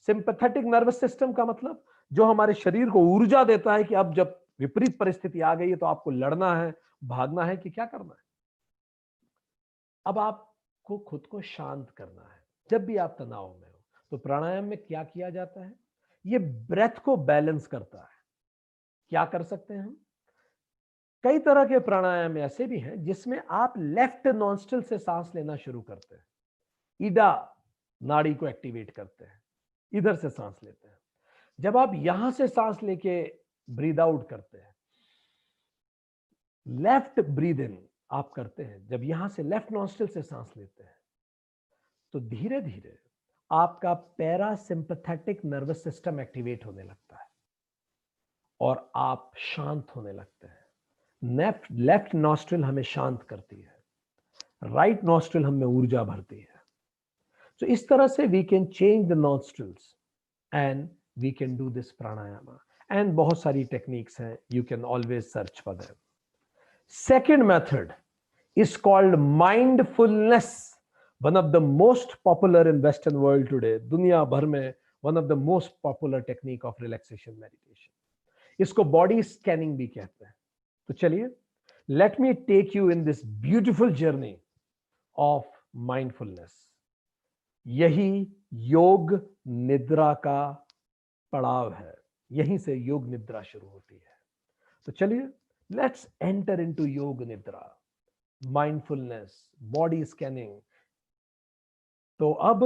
सिंपैथेटिक नर्वस सिस्टम का मतलब जो हमारे शरीर को ऊर्जा देता है कि अब जब विपरीत परिस्थिति आ गई है तो आपको लड़ना है, भागना है, कि क्या करना है। अब आपको खुद को शांत करना है। जब भी आप तनाव में हो, तो प्राणायाम में क्या किया जाता है, ये ब्रेथ को बैलेंस करता है। क्या कर सकते हैं हम? कई तरह के प्राणायाम ऐसे भी हैं जिसमें आप लेफ्ट नॉस्ट्रल से सांस लेना शुरू करते हैं, ईडा नाड़ी को एक्टिवेट करते हैं, इधर से सांस लेते हैं। जब आप यहां से सांस लेके ब्रीद आउट करते हैं, लेफ्ट ब्रीद इन आप करते हैं, जब यहां से लेफ्ट नॉस्ट्रल से सांस लेते हैं, तो धीरे धीरे आपका पैरासिम्पैथेटिक नर्वस सिस्टम एक्टिवेट होने लगता है और आप शांत होने लगते हैं। लेफ्ट नॉस्ट्रल हमें शांत करती है, राइट नॉस्ट्रल हमें ऊर्जा भरती है। तो इस तरह से we can change the nostrils and we can do this pranayama. And बहुत सारी टेक्निक्स हैं, you can always search for them. Second method is called mindfulness, one of the most popular in Western world today. दुनिया भर में one of the most popular technique of relaxation meditation. इसको body scanning भी कहते हैं। तो चलिए, let me take you in this beautiful journey of mindfulness. यही योग निद्रा का पड़ाव है, यहीं से योग निद्रा शुरू होती है। तो चलिए, let's enter into योग निद्रा, माइंडफुलनेस, बॉडी स्कैनिंग। तो अब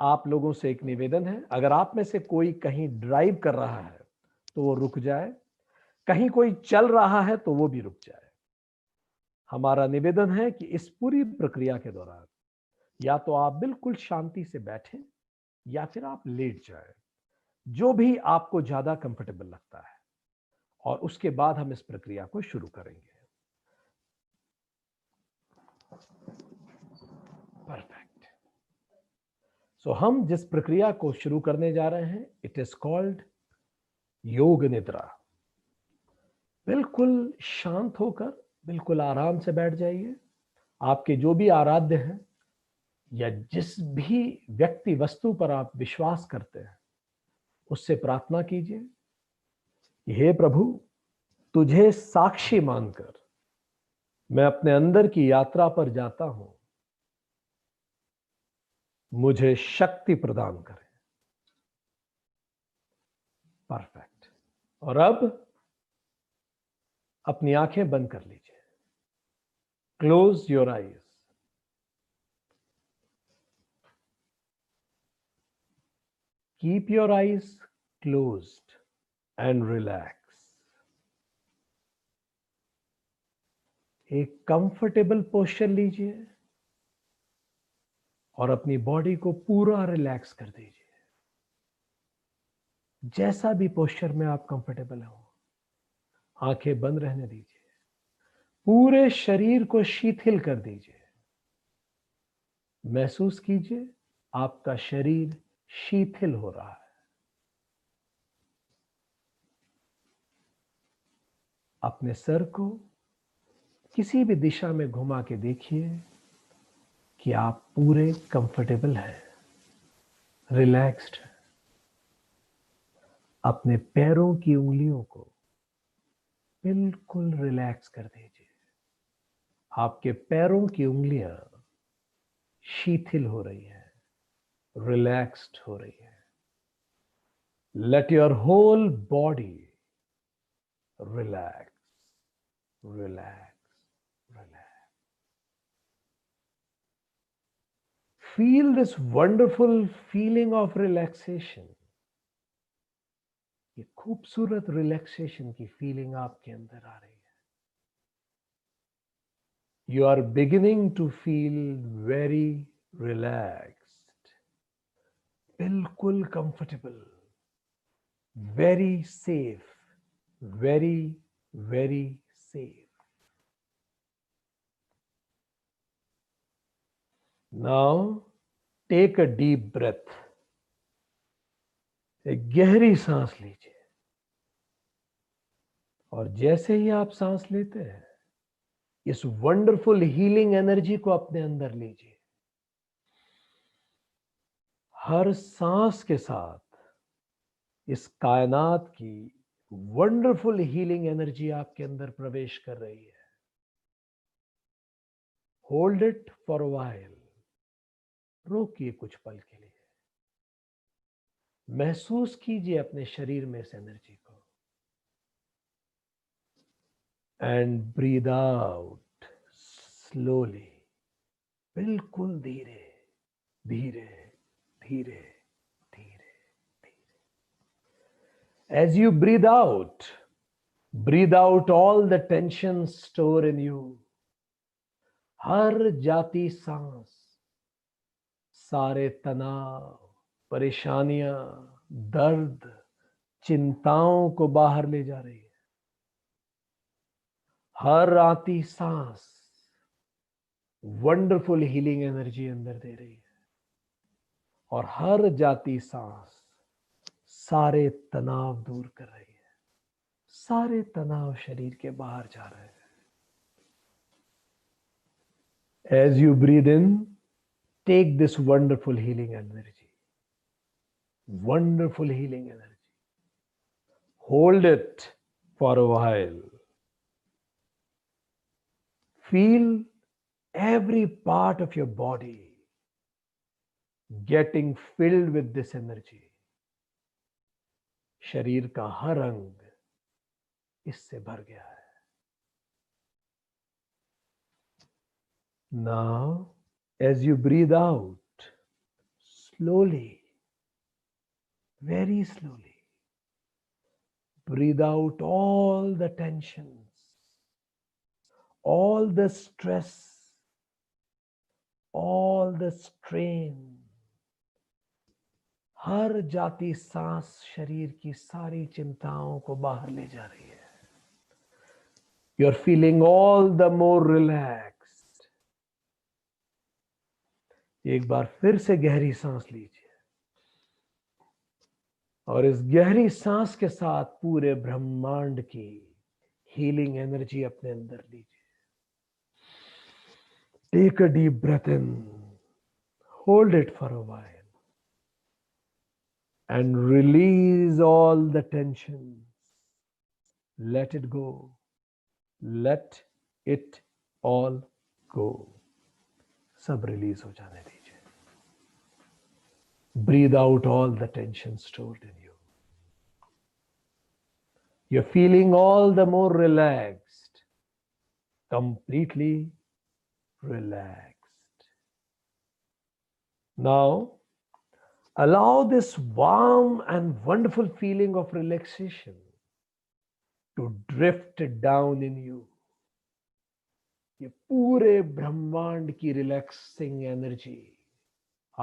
आप लोगों से एक निवेदन है, अगर आप में से कोई कहीं ड्राइव कर रहा है तो वो रुक जाए, कहीं कोई चल रहा है तो वो भी रुक जाए। हमारा निवेदन है कि इस पूरी प्रक्रिया के दौरान या तो आप बिल्कुल शांति से बैठें या फिर आप लेट जाएं, जो भी आपको ज्यादा कंफर्टेबल लगता है, और उसके बाद हम इस प्रक्रिया को शुरू करेंगे। परफेक्ट। सो हम जिस प्रक्रिया को शुरू करने जा रहे हैं, इट इज कॉल्ड योग निद्रा। बिल्कुल शांत होकर बिल्कुल आराम से बैठ जाइए। आपके जो भी आराध्य हैं या जिस भी व्यक्ति वस्तु पर आप विश्वास करते हैं, उससे प्रार्थना कीजिए, हे प्रभु, तुझे साक्षी मानकर मैं अपने अंदर की यात्रा पर जाता हूं, मुझे शक्ति प्रदान करें। परफेक्ट। और अब अपनी आंखें बंद कर लीजिए। Close your eyes. Keep your eyes closed end relax. एक कंफर्टेबल पोस्चर लीजिए और अपनी बॉडी को पूरा रिलैक्स कर दीजिए। जैसा भी पोस्चर में आप कंफर्टेबल हो, आंखें बंद रहने दीजिए। पूरे शरीर को शिथिल कर दीजिए। महसूस कीजिए आपका शरीर शिथिल हो रहा है। अपने सर को किसी भी दिशा में घुमा के देखिए कि आप पूरे कंफर्टेबल हैं, रिलैक्स्ड हैं। अपने पैरों की उंगलियों को बिल्कुल रिलैक्स कर दीजिए। आपके पैरों की उंगलियां शिथिल हो रही है, रिलैक्स्ड हो रही है। Let your whole body relax, relax, relax. Feel this wonderful feeling of relaxation. ये खूबसूरत रिलैक्सेशन की फीलिंग आपके अंदर आ रही है। You are beginning to feel very relaxed, बिल्कुल comfortable, very safe, very, very safe. Now take a deep breath. एक गहरी सांस लीजिए और जैसे ही आप सांस लेते हैं, इस वंडरफुल हीलिंग एनर्जी को अपने अंदर लीजिए। हर सांस के साथ इस कायनात की वंडरफुल हीलिंग एनर्जी आपके अंदर प्रवेश कर रही है। Hold it for a while. रोकिए कुछ पल के लिए। महसूस कीजिए अपने शरीर में इस एनर्जी को। And breathe out slowly. बिल्कुल धीरे धीरे धीरे धीरे धीरे। As you breathe out all the tension store in you. हर जाती सांस सारे तनाव, परेशानियां, दर्द, चिंताओं को बाहर ले जा रही है। हर आती सांस वंडरफुल हीलिंग एनर्जी अंदर दे रही है और हर जाती सांस सारे तनाव दूर कर रही है। सारे तनाव शरीर के बाहर जा रहे हैं। As you breathe in, take this wonderful healing energy, wonderful healing energy. Hold it for a while. Feel every part of your body getting filled with this energy. शरीर का हर अंग इससे भर गया है। Now, as you breathe out, slowly, very slowly, breathe out all the tensions, all the stress, all the strain. हर जाती सांस शरीर की सारी चिंताओं को बाहर ले जा रही है। You're feeling all the more relaxed. एक बार फिर से गहरी सांस लीजिए और इस गहरी सांस के साथ पूरे ब्रह्मांड की हीलिंग एनर्जी अपने अंदर लीजिए। Take a deep breath in, hold it for a while, and release all the tensions. Let it go. Let it all go, सब रिलीज हो जाने दीजिए। Breathe out all the tension stored in you. You're feeling all the more relaxed, completely relaxed. Now, allow this warm and wonderful feeling of relaxation to drift down in you. ये पूरे ब्रह्मांड की रिलैक्सिंग एनर्जी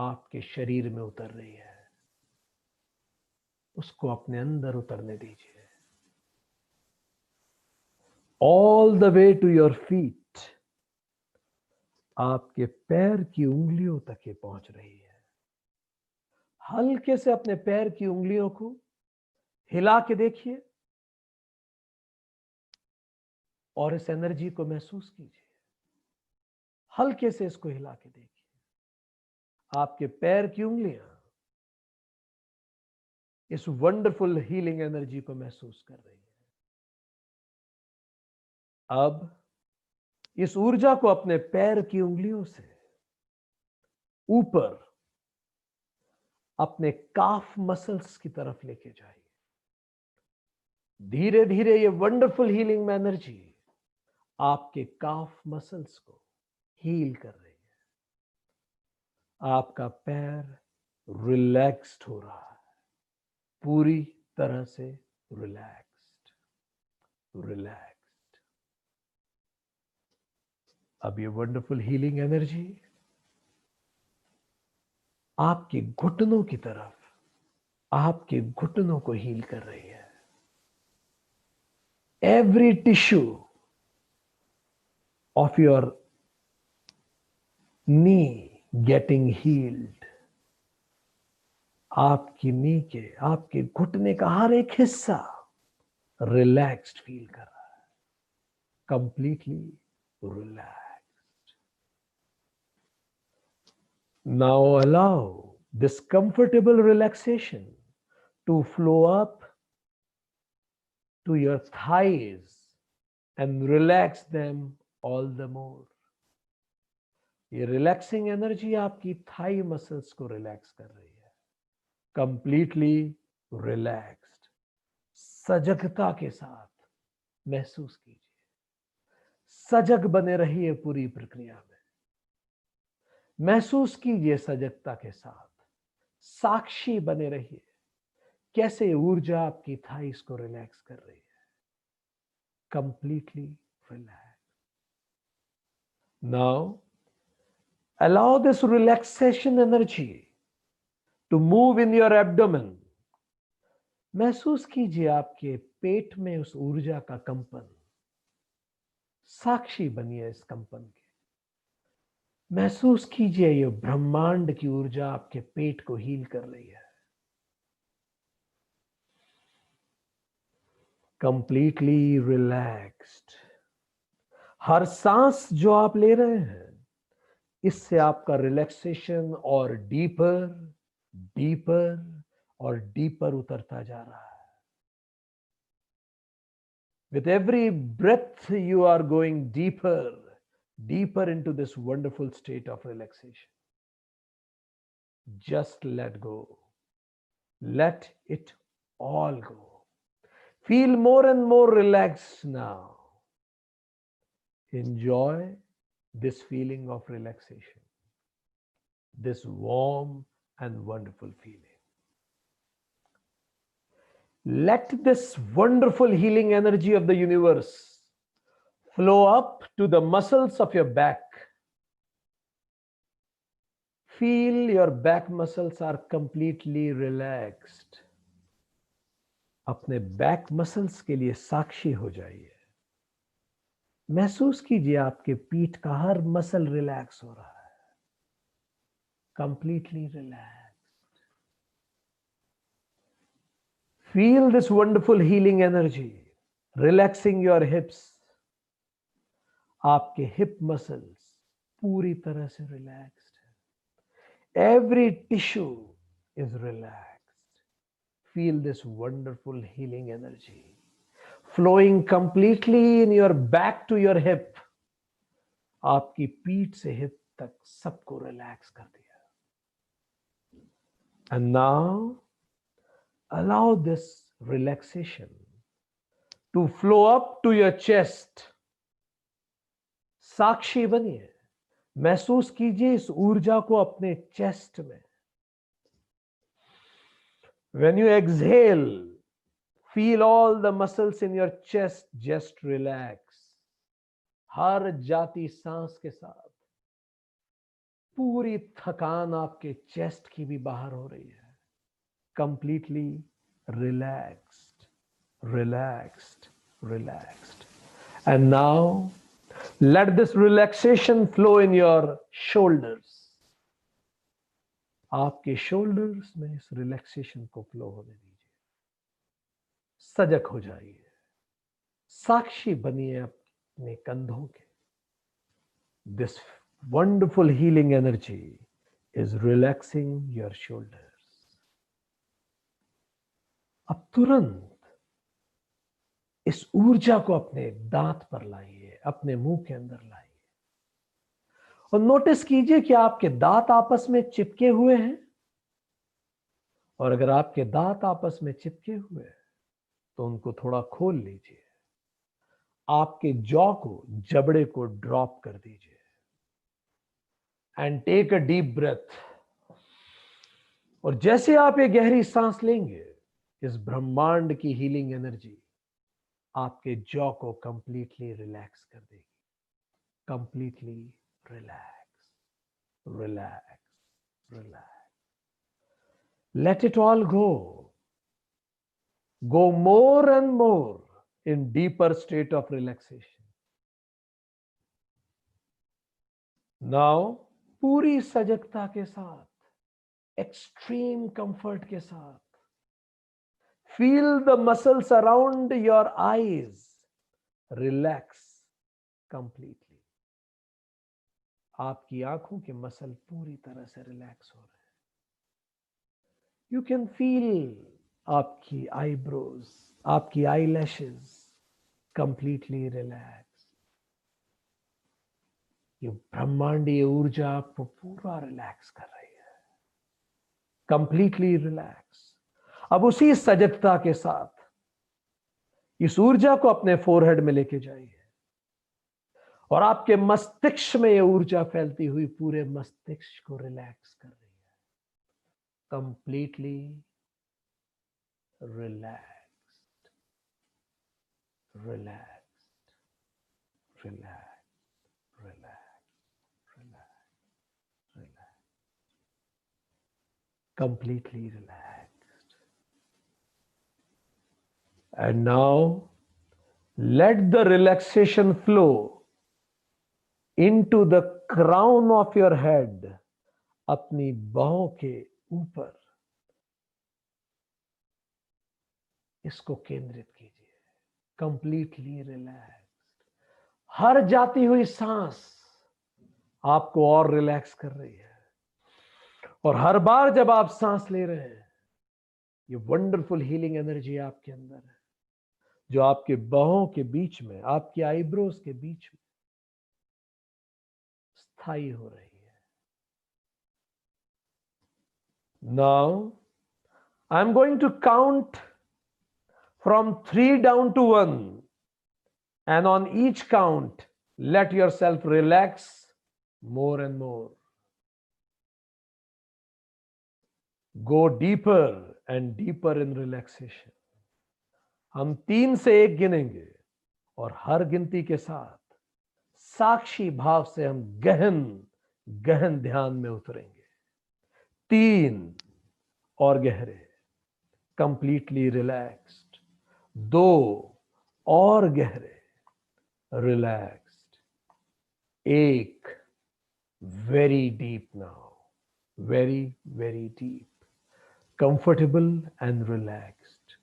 आपके शरीर में उतर रही है, उसको अपने अंदर उतरने दीजिए। All the way to your feet, आपके पैर की उंगलियों तक ये पहुंच रही है। हल्के से अपने पैर की उंगलियों को हिला के देखिए और इस एनर्जी को महसूस कीजिए। हल्के से इसको हिला के देखिए। आपके पैर की उंगलियां इस वंडरफुल हीलिंग एनर्जी को महसूस कर रही है। अब इस ऊर्जा को अपने पैर की उंगलियों से ऊपर अपने काफ मसल्स की तरफ लेके जाइए। धीरे धीरे ये वंडरफुल हीलिंग एनर्जी आपके काफ मसल्स को हील कर रही है। आपका पैर रिलैक्स्ड हो रहा है, पूरी तरह से रिलैक्स्ड। अब ये वंडरफुल हीलिंग एनर्जी आपके घुटनों की तरफ, आपके घुटनों को हील कर रही है। Every tissue of your knee getting heeled. आपकी नी के, आपके घुटने का हर एक हिस्सा रिलैक्स्ड फील कर रहा है, completely relaxed. Now allow this comfortable relaxation to flow up to your thighs and relax them all the more. ये रिलैक्सिंग एनर्जी आपकी थाई मसल्स को रिलैक्स कर रही है, कंप्लीटली रिलैक्स्ड। सजगता के साथ महसूस कीजिए, सजग बने रहिए पूरी प्रक्रिया में। महसूस कीजिए सजगता के साथ, साक्षी बने रहिए कैसे ऊर्जा आपकी थाइस को रिलैक्स कर रही है, completely relax. Now allow this relaxation energy to move in your abdomen. महसूस कीजिए आपके पेट में उस ऊर्जा का कंपन, साक्षी बनिए इस कंपन के। महसूस कीजिए ये ब्रह्मांड की ऊर्जा आपके पेट को हील कर रही है, कंप्लीटली रिलैक्स्ड। हर सांस जो आप ले रहे हैं, इससे आपका रिलैक्सेशन और डीपर डीपर और डीपर उतरता जा रहा है। With every breath you are going deeper into this wonderful state of relaxation. Just let go. Let it all go. Feel more and more relaxed now. Enjoy this feeling of relaxation, this warm and wonderful feeling. Let this wonderful healing energy of the universe flow up to the muscles of your back. Feel your back muscles are completely relaxed. अपने बैक मसल्स के लिए साक्षी हो जाइए। महसूस कीजिए आपके पीठ का हर मसल रिलैक्स हो रहा है, completely relaxed. Feel this wonderful healing energy relaxing your hips. आपके हिप मसल्स पूरी तरह से रिलैक्स्ड है। Every tissue is relaxed. Feel this wonderful healing energy flowing completely in your back to your hip. आपकी पीठ से हिप तक सबको रिलैक्स कर दिया। And now allow this relaxation to flow up to your chest. साक्षी बनिए, महसूस कीजिए इस ऊर्जा को अपने चेस्ट में। When you exhale, feel all the muscles in your chest just relax. हर जाती सांस के साथ पूरी थकान आपके चेस्ट की भी बाहर हो रही है। Completely relaxed, relaxed, relaxed. And now, let this relaxation flow in your shoulders. आपके शोल्डर्स में इस रिलैक्सेशन को फ्लो होने दीजिए। सजग हो जाइए, साक्षी बनिए अपने कंधों के। This wonderful healing energy is relaxing your shoulders. अब तुरंत इस ऊर्जा को अपने दांत पर लाइए, अपने मुंह के अंदर लाइए और नोटिस कीजिए कि आपके दांत आपस में चिपके हुए हैं। और अगर आपके दांत आपस में चिपके हुए हैं तो उनको थोड़ा खोल लीजिए। आपके जॉ को, जबड़े को ड्रॉप कर दीजिए and take a deep breath. और जैसे आप ये गहरी सांस लेंगे, इस ब्रह्मांड की हीलिंग एनर्जी आपके जॉ को कंप्लीटली रिलैक्स कर देगी। Completely relax, relax, relax. Let it all go. Go more and more in deeper state of relaxation. Now, पूरी सजगता के साथ, extreme comfort के साथ, feel the muscles around your eyes relax completely. आपकी आंखों के मसल पूरी तरह से रिलैक्स हो रहे हैं। You can feel आपकी eyebrows, आपकी eyelashes completely relaxed. ये ब्रह्मांडीय ऊर्जा आपको पूरा रिलैक्स कर रही है, कंप्लीटली रिलैक्स। अब उसी सजगता के साथ इस ऊर्जा को अपने फोरहेड में लेके जाइए और आपके मस्तिष्क में ये ऊर्जा फैलती हुई पूरे मस्तिष्क को रिलैक्स कर रही है। Completely relaxed, relaxed, relaxed, relaxed, completely relaxed. And now let the relaxation flow into the crown of your head. अपनी बाहों के ऊपर इसको केंद्रित कीजिए। Completely relaxed. हर जाती हुई सांस आपको और रिलैक्स कर रही है और हर बार जब आप सांस ले रहे हैं, ये वंडरफुल हीलिंग एनर्जी आपके अंदर है जो आपके बाहों के बीच में, आपकी आईब्रोज के बीच में स्थायी हो रही है। Now I am going to count from 3 down to 1 and on each count let yourself relax more and more. Go deeper and deeper in relaxation. हम 3 से 1 गिनेंगे और हर गिनती के साथ साक्षी भाव से हम गहन गहन ध्यान में उतरेंगे। 3 और गहरे, कंप्लीटली रिलैक्स्ड। 2 और गहरे, relaxed. 1 very deep now, very very deep, comfortable and relaxed,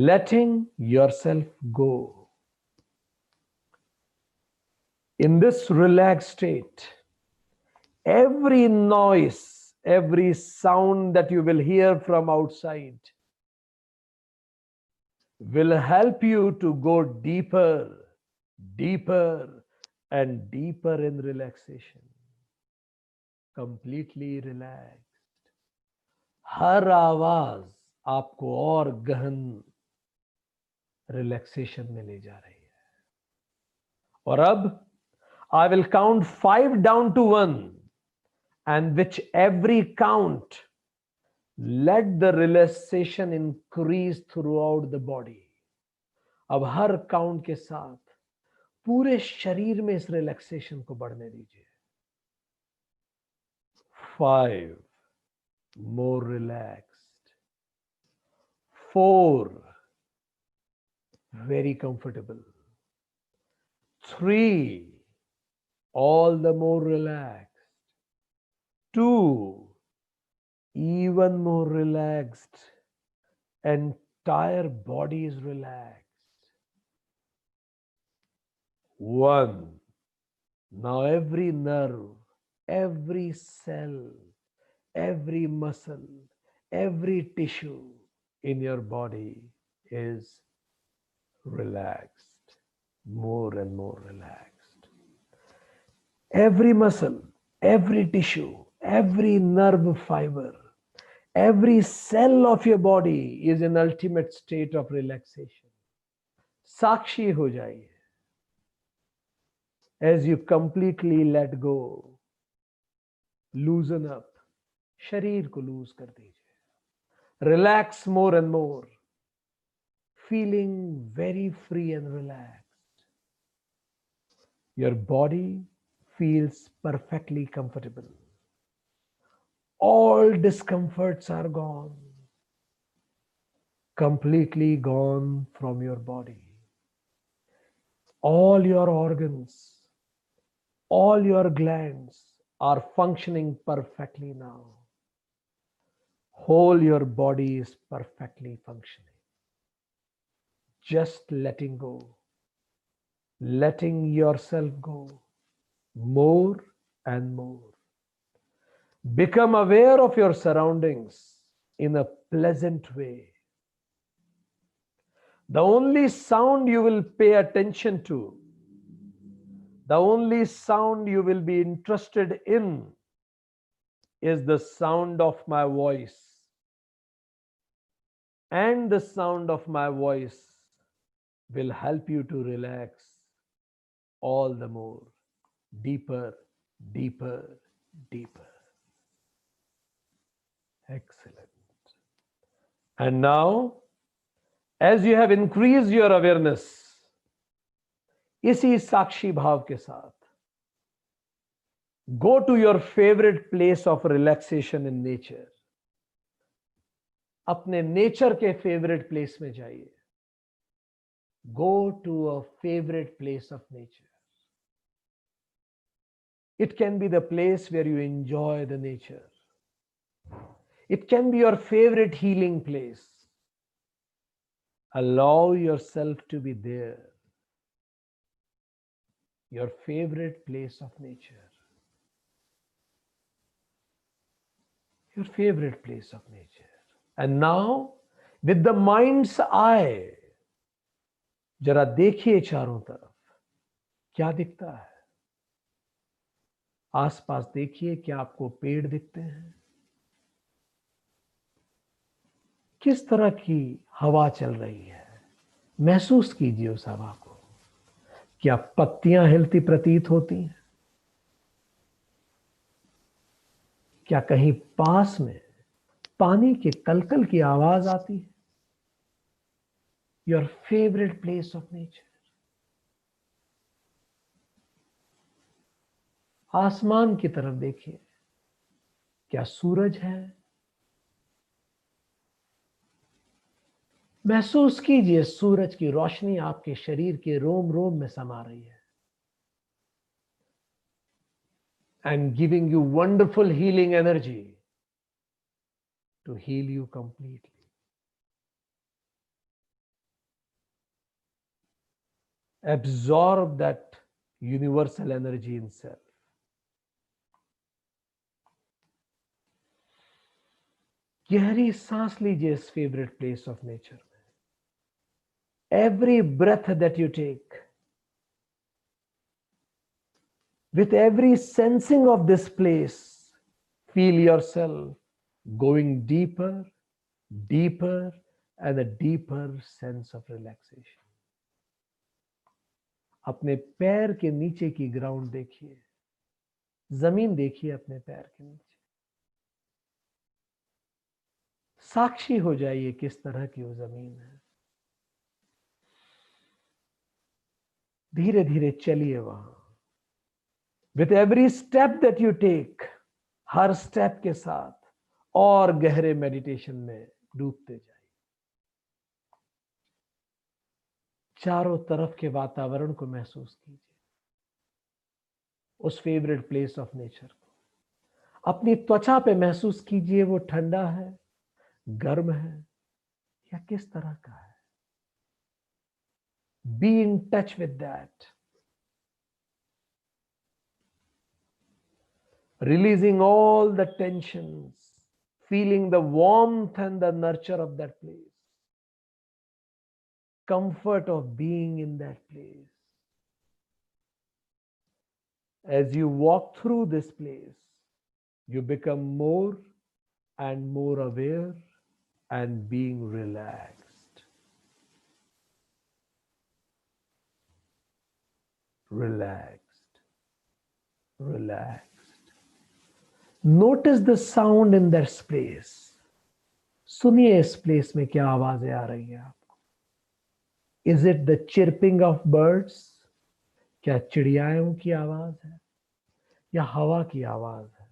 letting yourself go. In this relaxed state, every noise, every sound that you will hear from outside will help you to go deeper, deeper, and deeper in relaxation, completely relaxed. हर आवाज आपको और गहन रिलैक्सेशन में ले जा रही है. और अब I will count 5 down to 1, and which every count let the relaxation increase throughout the body. अब हर काउंट के साथ पूरे शरीर में इस रिलैक्सेशन को बढ़ने दीजिए. 5, more relaxed. 4, very comfortable. 3, all the more relaxed. 2, even more relaxed. Entire body is relaxed. 1, now every nerve, every cell, every muscle, every tissue in your body is relaxed, more and more relaxed. Every muscle, every tissue, every nerve fiber, every cell of your body is in ultimate state of relaxation. साक्षी हो जाइए as you completely let go, loosen up. शरीर को लूज कर दीजिए. Relax more and more, feeling very free and relaxed. Your body feels perfectly comfortable. All discomforts are gone, completely gone from your body. All your organs, all your glands are functioning perfectly now. Whole your body is perfectly functioning. Just letting go, letting yourself go more and more. Become aware of your surroundings in a pleasant way. The only sound you will pay attention to, the only sound you will be interested in is the sound of my voice. And the sound of my voice will help you to relax all the more, deeper, deeper, deeper. Excellent. And now, as you have increased your awareness, इसी साक्षी भाव के साथ go to your favorite place of relaxation in nature. अपने नेचर के फेवरेट प्लेस में जाइए. Go to a favorite place of nature. It can be the place where you enjoy the nature. It can be your favorite healing place. Allow yourself to be there. Your favorite place of nature. Your favorite place of nature. And now, with the mind's eye, जरा देखिए चारों तरफ क्या दिखता है. आसपास देखिए, क्या आपको पेड़ दिखते हैं? किस तरह की हवा चल रही है? महसूस कीजिए उस हवा को. क्या पत्तियां हिलती प्रतीत होती हैं? क्या कहीं पास में पानी के कलकल की आवाज आती है? Your favorite place of nature. आसमान की तरफ देखिए. क्या सूरज है? महसूस कीजिए सूरज की रोशनी आपके शरीर के रोम रोम में समा रही है. And giving you wonderful healing energy to heal you completely. Absorb that universal energy in self. गहरी सांस लीजिए इस फेवरेट प्लेस ऑफ नेचर में. Every breath that you take, With every sensing of this place, feel yourself going deeper, deeper, and a deeper sense of relaxation. अपने पैर के नीचे की ग्राउंड देखिए, जमीन देखिए अपने पैर के नीचे, साक्षी हो जाइए किस तरह की वो जमीन है। धीरे धीरे चलिए वहां। With every step that you take, हर स्टेप के साथ और गहरे मेडिटेशन में डूबते जाइए। चारों तरफ के वातावरण को महसूस कीजिए, उस फेवरेट प्लेस ऑफ नेचर को। अपनी त्वचा पे महसूस कीजिए, वो ठंडा है, गर्म है, या किस तरह का है। Be in touch with that, releasing all the tensions, feeling the warmth and the nurture of that place, comfort of being in that place. As you walk through this place, you become more and more aware and being relaxed. Relaxed. Relaxed. Notice the sound in that place. सुनिए इस प्लेस में क्या आवाजें आ रही हैं आपको। Is it the chirping of birds? क्या चिड़ियाओं की आवाज है, या हवा की आवाज है,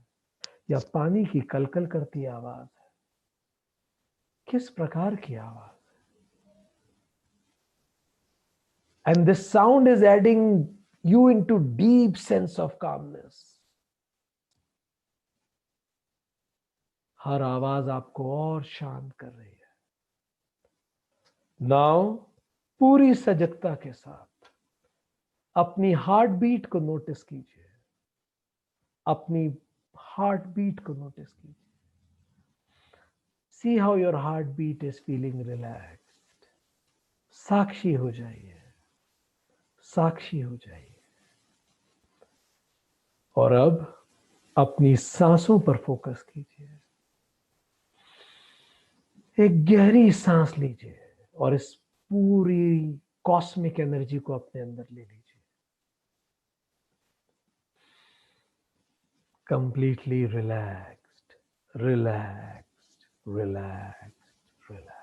या पानी की कलकल करती आवाज है? किस प्रकार की आवाज है? And this sound is adding you into deep sense of calmness. हर आवाज आपको और शांत कर रही है। नाउ पूरी सजगता के साथ अपनी हार्ट बीट को नोटिस कीजिए, अपनी हार्ट बीट को नोटिस कीजिए। See how your heart beat is feeling relaxed. साक्षी हो जाइए, साक्षी हो जाइए। और अब अपनी सांसों पर फोकस कीजिए। एक गहरी सांस लीजिए और इस पूरी कॉस्मिक एनर्जी को अपने अंदर ले लीजिए। Completely relaxed, relaxed, relaxed, relaxed.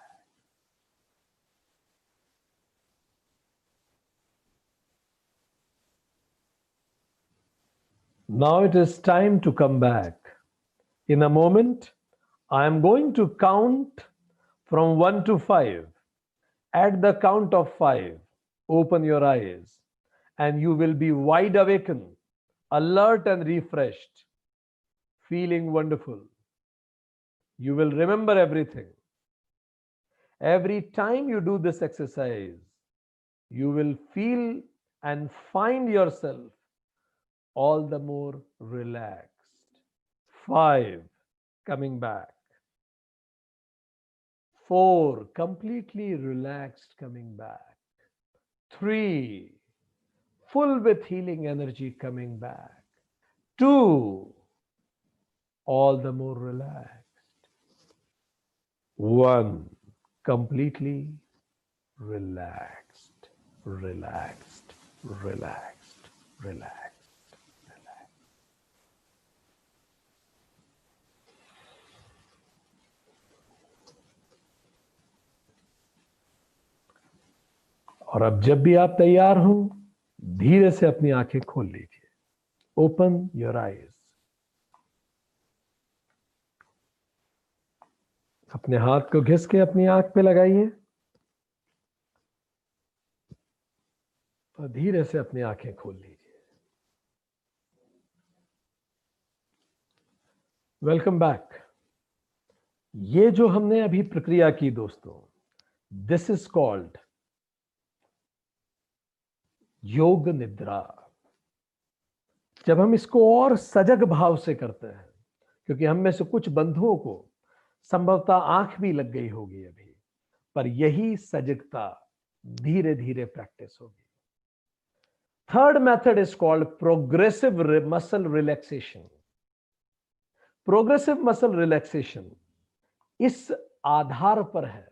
Now it is time to come back. In a moment, I am going to count from 1 to 5. At the count of 5, open your eyes and you will be wide awakened, alert and refreshed, feeling wonderful. You will remember everything. Every time you do this exercise, you will feel and find yourself all the more relaxed. 5, coming back. 4, completely relaxed, coming back. 3, full with healing energy, coming back. 2, all the more relaxed. 1, completely relaxed, relaxed, relaxed, relaxed. और अब जब भी आप तैयार हो, धीरे से अपनी आंखें खोल लीजिए। Open your eyes. अपने हाथ को घिस के अपनी आंख पे लगाइए और धीरे से अपनी आंखें खोल लीजिए। Welcome back. ये जो हमने अभी प्रक्रिया की दोस्तों, दिस इज कॉल्ड योग निद्रा। जब हम इसको और सजग भाव से करते हैं, क्योंकि हम में से कुछ बंधुओं को संभवतः आंख भी लग गई होगी अभी, पर यही सजगता धीरे धीरे प्रैक्टिस होगी। Third method is called progressive muscle relaxation. Progressive muscle relaxation इस आधार पर है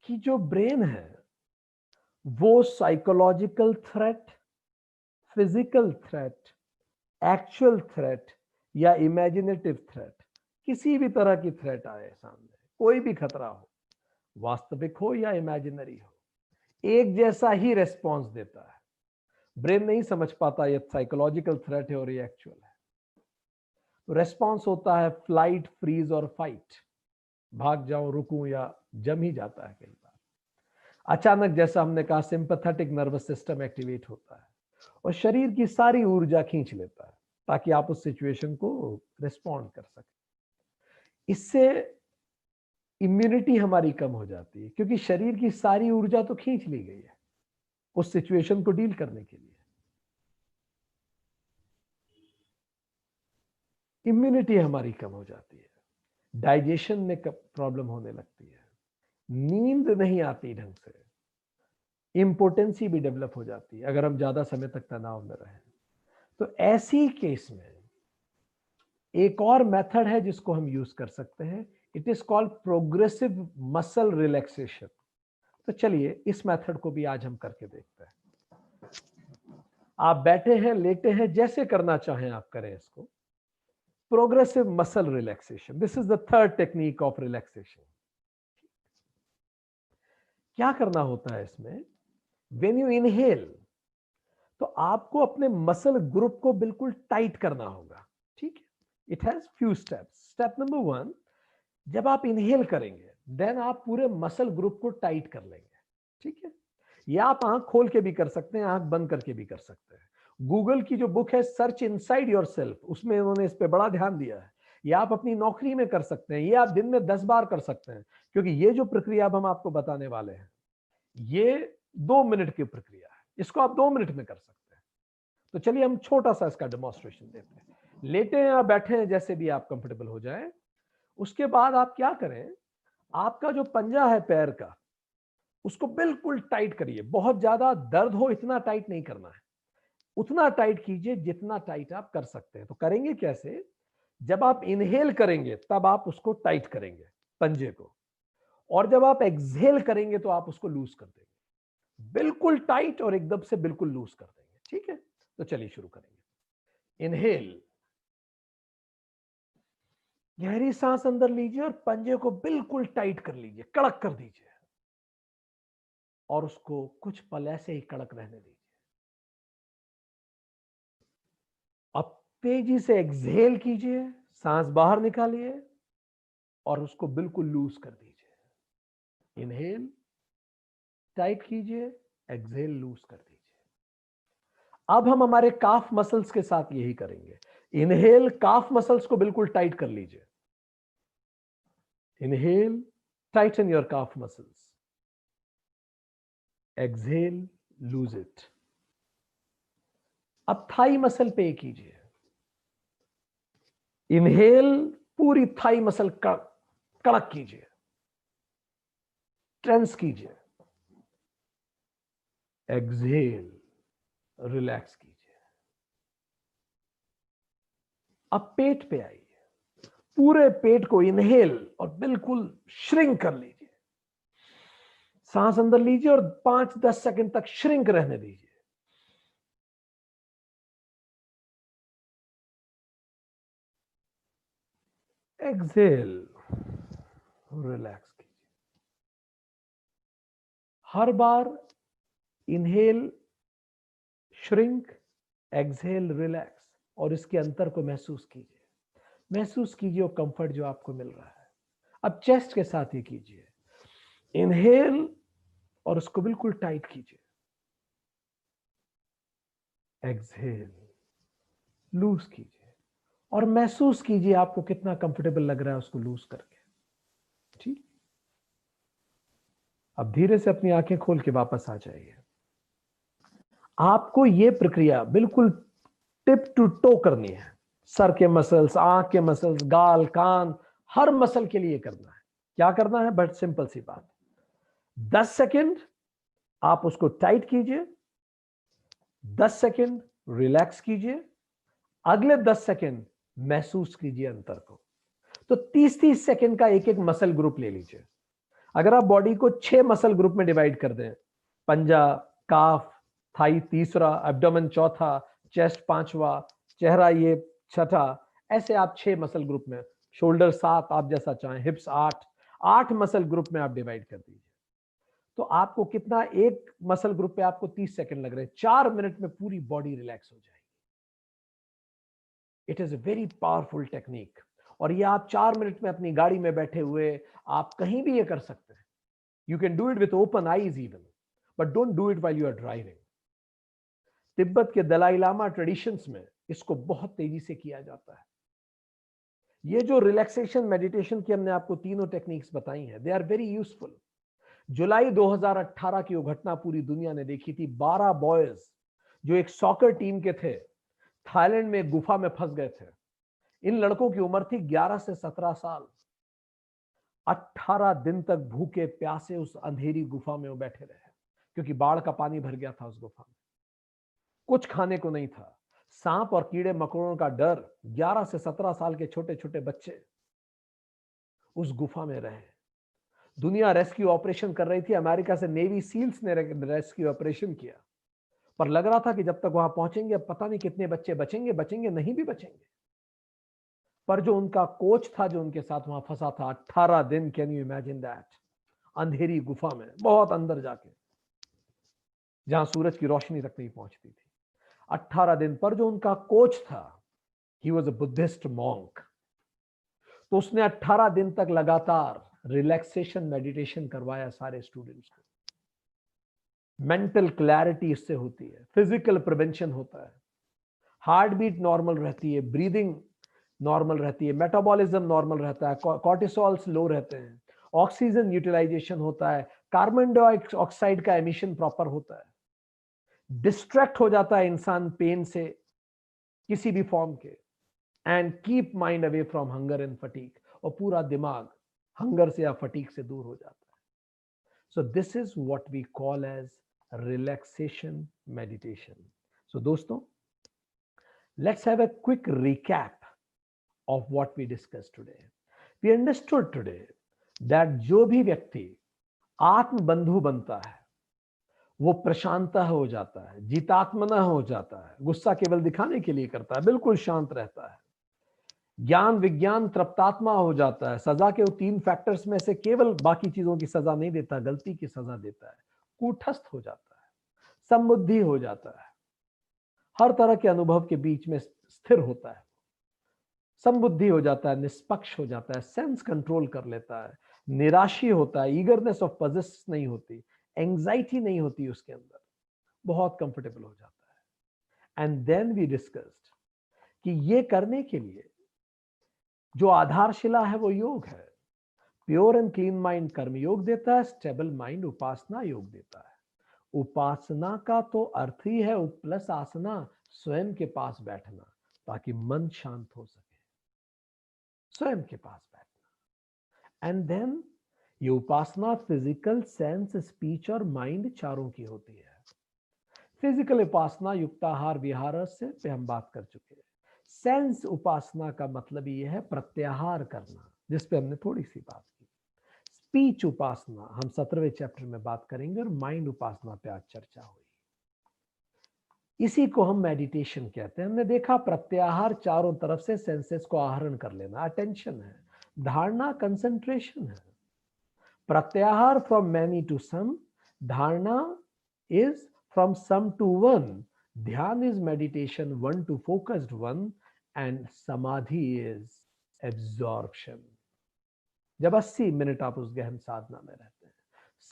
कि जो ब्रेन है वो psychological threat, physical threat, actual threat या इमेजिनेटिव थ्रेट, किसी भी तरह की थ्रेट आए सामने, कोई भी खतरा हो, वास्तविक हो या इमेजिनरी हो, एक जैसा ही रेस्पॉन्स देता है। ब्रेन नहीं समझ पाता ये साइकोलॉजिकल थ्रेट है और ये एक्चुअल है। तो रेस्पॉन्स होता है फ्लाइट, फ्रीज और फाइट, भाग जाऊं, रुकूं या जम ही जाता है। कई बार अचानक, जैसा हमने कहा, सिंपैथेटिक नर्वस सिस्टम एक्टिवेट होता है और शरीर की सारी ऊर्जा खींच लेता है ताकि आप उस सिचुएशन को रिस्पॉन्ड कर सकें। इससे इम्यूनिटी हमारी कम हो जाती है क्योंकि शरीर की सारी ऊर्जा तो खींच ली गई है उस सिचुएशन को डील करने के लिए। इम्यूनिटी हमारी कम हो जाती है, डाइजेशन में प्रॉब्लम होने लगती है, नींद नहीं आती ढंग से, इम्पोटेंसी भी डेवलप हो जाती है अगर हम ज्यादा समय तक तनाव में रहें। तो ऐसी केस में एक और मेथड है जिसको हम यूज कर सकते हैं, it is called progressive muscle relaxation. तो चलिए इस मेथड को भी आज हम करके देखते हैं। आप बैठे हैं, लेटे हैं, जैसे करना चाहें आप करें इसको। Progressive muscle relaxation, this is the third technique of relaxation. क्या करना होता है इसमें? व्हेन यू इनहेल तो आपको अपने मसल ग्रुप को बिल्कुल टाइट करना होगा, ठीक है। It has few steps. Step number 1, जब आप इनहेल करेंगे देन आप पूरे मसल ग्रुप को टाइट कर लेंगे, ठीक है। या आप आंख खोल के भी कर सकते हैं, आंख बंद करके भी कर सकते हैं। गूगल की जो बुक है सर्च इनसाइड योरसेल्फ, उसमें उन्होंने इस पे बड़ा ध्यान दिया है। या आप अपनी नौकरी में कर सकते हैं, ये आप दिन में 10 बार कर सकते हैं, क्योंकि ये जो प्रक्रिया अब हम आपको बताने वाले हैं ये 2 मिनट की प्रक्रिया है, इसको आप 2 मिनट में कर सकते हैं। तो चलिए हम छोटा सा इसका डेमोन्स्ट्रेशन देते हैं। लेटे हैं या बैठे हैं, जैसे भी आप कंफर्टेबल हो जाए। उसके बाद आप क्या करें, आपका जो पंजा है पैर का उसको बिल्कुल टाइट करिए। बहुत ज्यादा दर्द हो इतना टाइट नहीं करना है, उतना टाइट कीजिए जितना टाइट आप कर सकते हैं। तो करेंगे कैसे? जब आप इनहेल करेंगे तब आप उसको टाइट करेंगे पंजे को, और जब आप एक्सहेल करेंगे तो आप उसको लूज कर देंगे, बिल्कुल टाइट और एकदम से बिल्कुल लूज कर देंगे, ठीक है। तो चलिए शुरू करेंगे। इनहेल, गहरी सांस अंदर लीजिए और पंजे को बिल्कुल टाइट कर लीजिए, कड़क कर दीजिए, और उसको कुछ पल ऐसे ही कड़क रहने दीजिए। अब तेजी से एक्सहेल कीजिए, सांस बाहर निकालिए और उसको बिल्कुल लूज कर दीजिए। इनहेल, टाइट कीजिए, एक्सहेल, लूज कर दीजिए। अब हम हमारे काफ मसल्स के साथ यही करेंगे। इनहेल, काफ मसल्स को बिल्कुल टाइट कर लीजिए। Inhale, Titan your calf muscles. Exhale, lose it. अब थाई मसल पे कीजिए। इनहेल, पूरी थाई मसल कड़क कीजिए, टेंस कीजिए। एक्सहेल, रिलैक्स कीजिए। अब पेट पे आइए, पूरे पेट को इनहेल और बिल्कुल श्रिंक कर लीजिए। सांस अंदर लीजिए और 5-10 सेकंड तक श्रिंक रहने दीजिए। एक्सहेल, रिलैक्स कीजिए। हर बार इनहेल, श्रिंक, एक्सहेल, रिलैक्स, और इसके अंतर को महसूस कीजिए। महसूस कीजिए वो कंफर्ट जो आपको मिल रहा है। अब चेस्ट के साथ ये कीजिए। इनहेल और उसको बिल्कुल टाइट कीजिए। एक्सहेल, लूज कीजिए और महसूस कीजिए आपको कितना कंफर्टेबल लग रहा है उसको लूज करके, ठीक। अब धीरे से अपनी आंखें खोल के वापस आ जाइए। आपको यह प्रक्रिया बिल्कुल टिप टू टो करनी है। सर के मसल्स, आंख के मसल्स, गाल, कान, हर मसल के लिए करना है। क्या करना है? बट सिंपल सी बात, 10 सेकंड आप उसको टाइट कीजिए, 10 सेकंड रिलैक्स कीजिए, अगले 10 सेकंड महसूस कीजिए अंतर को। तो 30-30 सेकंड का एक एक मसल ग्रुप ले लीजिए। अगर आप बॉडी को 6 मसल ग्रुप में डिवाइड कर दें, पंजा, काफ, थाई तीसरा, एब्डोमेन चौथा, चेस्ट पांचवा, चेहरा ये छठा, ऐसे आप 6 मसल ग्रुप में, शोल्डर 7, आप जैसा चाहें, हिप्स 8 मसल ग्रुप में आप डिवाइड कर दीजिए। तो आपको कितना, एक मसल ग्रुप पे आपको 30 सेकंड लग रहे हैं, 4 मिनट में पूरी बॉडी रिलैक्स हो जाएगी। It is a very powerful technique, और ये आप 4 मिनट में अपनी गाड़ी में बैठे हुए आप कहीं भी ये कर सकते हैं। You can do it with open eyes even, but don't do it while you are driving. Tibet के दलाई लामा ट्रेडिशंस में इसको बहुत तेजी से किया जाता है। ये जो रिलैक्सेशन मेडिटेशन की हमने आपको तीनों टेक्निक्स बताई हैं, दे आर वेरी यूजफुल। जुलाई 2018 की वो घटना पूरी दुनिया ने देखी थी। 12 बॉयज जो एक सॉकर टीम के थे, थाईलैंड में गुफा में फंस गए थे। इन लड़कों की उम्र थी 11 से 17 साल। 18 दिन तक भूखे प्यासे उस अंधेरी गुफा में वो बैठे रहे, क्योंकि बाढ़ का पानी भर गया था उस गुफा में। कुछ खाने को नहीं था, सांप और कीड़े मकोड़ों का डर। 11 से 17 साल के छोटे छोटे बच्चे उस गुफा में रहे। दुनिया रेस्क्यू ऑपरेशन कर रही थी, अमेरिका से नेवी सील्स ने रेस्क्यू ऑपरेशन किया, पर लग रहा था कि जब तक वहां पहुंचेंगे अब पता नहीं कितने बच्चे बचेंगे नहीं भी बचेंगे। पर जो उनका कोच था, जो उनके साथ वहां फंसा था 18 दिन, कैन यू इमेजिन दैट, अंधेरी गुफा में बहुत अंदर जाके, जहां सूरज की रोशनी तक नहीं पहुंचती थी। 18 दिन पर जो उनका कोच था, he was a Buddhist monk, तो उसने 18 दिन तक लगातार रिलैक्सेशन मेडिटेशन करवाया सारे स्टूडेंट्स को। मेंटल क्लैरिटी इससे होती है, फिजिकल प्रिवेंशन होता है, हार्ट बीट नॉर्मल रहती है, ब्रीदिंग नॉर्मल रहती है, मेटाबॉलिज्म नॉर्मल रहता है, कॉर्टिसोल्स लो रहते हैं, ऑक्सीजन यूटिलाइजेशन होता है, कार्बन डाइऑक्साइड का एमिशन प्रॉपर होता है, डिस्ट्रैक्ट हो जाता है इंसान पेन से किसी भी फॉर्म के, and keep mind away from hunger and fatigue, और पूरा दिमाग हंगर से या फटीक से दूर हो जाता है। So this is what we call as relaxation meditation. So दोस्तों, let's have a quick recap of what we discussed today. We understood today that जो भी व्यक्ति आत्म बंधु बनता है वो प्रशांत हो जाता है, जीतात्मना हो जाता है, गुस्सा केवल दिखाने के लिए करता है, बिल्कुल शांत रहता है, ज्ञान विज्ञान तृप्तात्मा हो जाता है, सजा के वो 3 फैक्टर्स में से केवल बाकी चीजों की सजा नहीं देता, गलती की सजा देता है, कूटस्थ हो जाता है, समबुद्धि हो जाता है, हर तरह के अनुभव के बीच में स्थिर होता है, समबुद्धि हो जाता है, निष्पक्ष हो जाता है, सेंस कंट्रोल कर लेता है, निराशी होता है, ईगरनेस ऑफ पजेस नहीं होती, एंजाइटी नहीं होती उसके अंदर, बहुत कंफर्टेबल हो जाता है। एंड देन वी डिस्कस्ड कि ये करने के लिए जो आधारशिला है वो योग है। प्योर एंड क्लीन माइंड कर्म योग देता है, स्टेबल माइंड उपासना योग देता है। उपासना का तो अर्थ ही है प्लस आसना, स्वयं के पास बैठना, ताकि मन शांत हो सके, स्वयं के पास बैठना। एंड देन ये उपासना फिजिकल, सेंस, स्पीच और माइंड चारों की होती है। फिजिकल उपासना युक्ताहार विहार से पे हम बात कर चुके हैं। सेंस उपासना का मतलब ये है प्रत्याहार करना, जिस पे हमने थोड़ी सी बात की। स्पीच उपासना हम 17वें चैप्टर में बात करेंगे, और माइंड उपासना पे आज चर्चा हुई। इसी को हम मेडिटेशन कहते हैं। हमने देखा प्रत्याहार चारों तरफ से सेंसेस को आहरण कर लेना, अटेंशन है, धारणा कंसंट्रेशन है। प्रत्याहार from many to some, dharana is from some to one, dhyana is meditation, one to focused one, and samadhi is absorption. जब 80 मिनट आप उस गहन साधना में रहते हैं,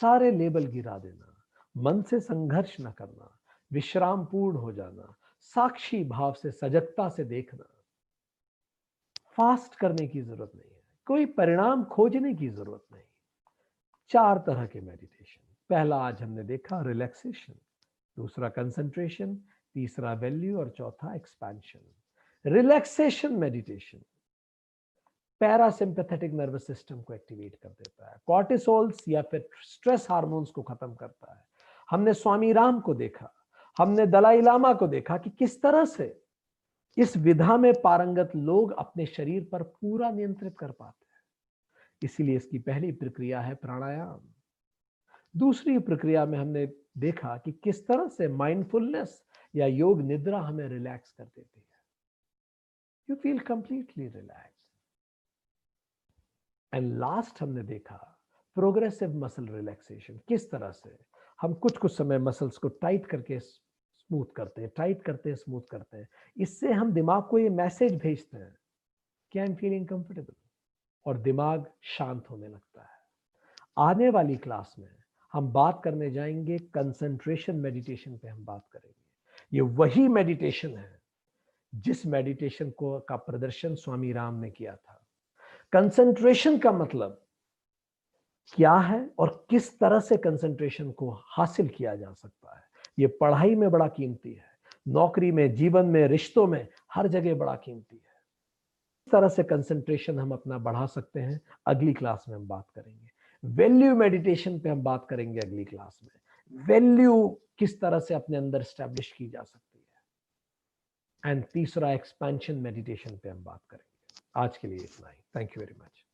सारे लेबल गिरा देना, मन से संघर्ष न करना, विश्राम पूर्ण हो जाना, साक्षी भाव से सजगता से देखना, फास्ट करने की जरूरत नहीं है, कोई परिणाम खोजने की जरूरत नहीं। 4 तरह के मेडिटेशन। पहला आज हमने देखा रिलैक्सेशन, दूसरा कंसंट्रेशन, तीसरा वैल्यू, और चौथा expansion. Relaxation meditation parasympathetic nervous system को एक्टिवेट कर देता है, कॉर्टिसोल्स या फिर स्ट्रेस हार्मोन्स को खत्म करता है। हमने स्वामी राम को देखा, हमने दलाई लामा को देखा कि किस तरह से इस विधा में पारंगत लोग अपने शरीर पर पूरा नियंत्रित कर पाते हैं। इसीलिए इसकी पहली प्रक्रिया है प्राणायाम। दूसरी प्रक्रिया में हमने देखा कि किस तरह से माइंडफुलनेस या योग निद्रा हमें रिलैक्स कर देती है। You feel completely relax. And last हमने देखा प्रोग्रेसिव मसल रिलैक्सेशन, किस तरह से हम कुछ कुछ समय मसल्स को टाइट करके स्मूथ करते हैं, टाइट करते हैं, स्मूथ करते हैं। इससे हम दिमाग को ये मैसेज भेजते हैं कि आई एम फीलिंग कंफर्टेबल, और दिमाग शांत होने लगता है। आने वाली क्लास में हम बात करने जाएंगे कंसंट्रेशन मेडिटेशन पे। हम बात करेंगे, ये वही मेडिटेशन है जिस मेडिटेशन को का प्रदर्शन स्वामी राम ने किया था। कंसंट्रेशन का मतलब क्या है और किस तरह से कंसंट्रेशन को हासिल किया जा सकता है, ये पढ़ाई में बड़ा कीमती है, नौकरी में, जीवन में, रिश्तों में, हर जगह बड़ा कीमती है। इस तरह से कंसंट्रेशन हम अपना बढ़ा सकते हैं, अगली क्लास में हम बात करेंगे। वैल्यू मेडिटेशन पे हम बात करेंगे अगली क्लास में। वैल्यू किस तरह से अपने अंदर स्टैब्लिश की जा सकती है। एंड तीसरा एक्सपेंशन मेडिटेशन पे हम बात करेंगे। आज के लिए इतना ही। Thank you very much.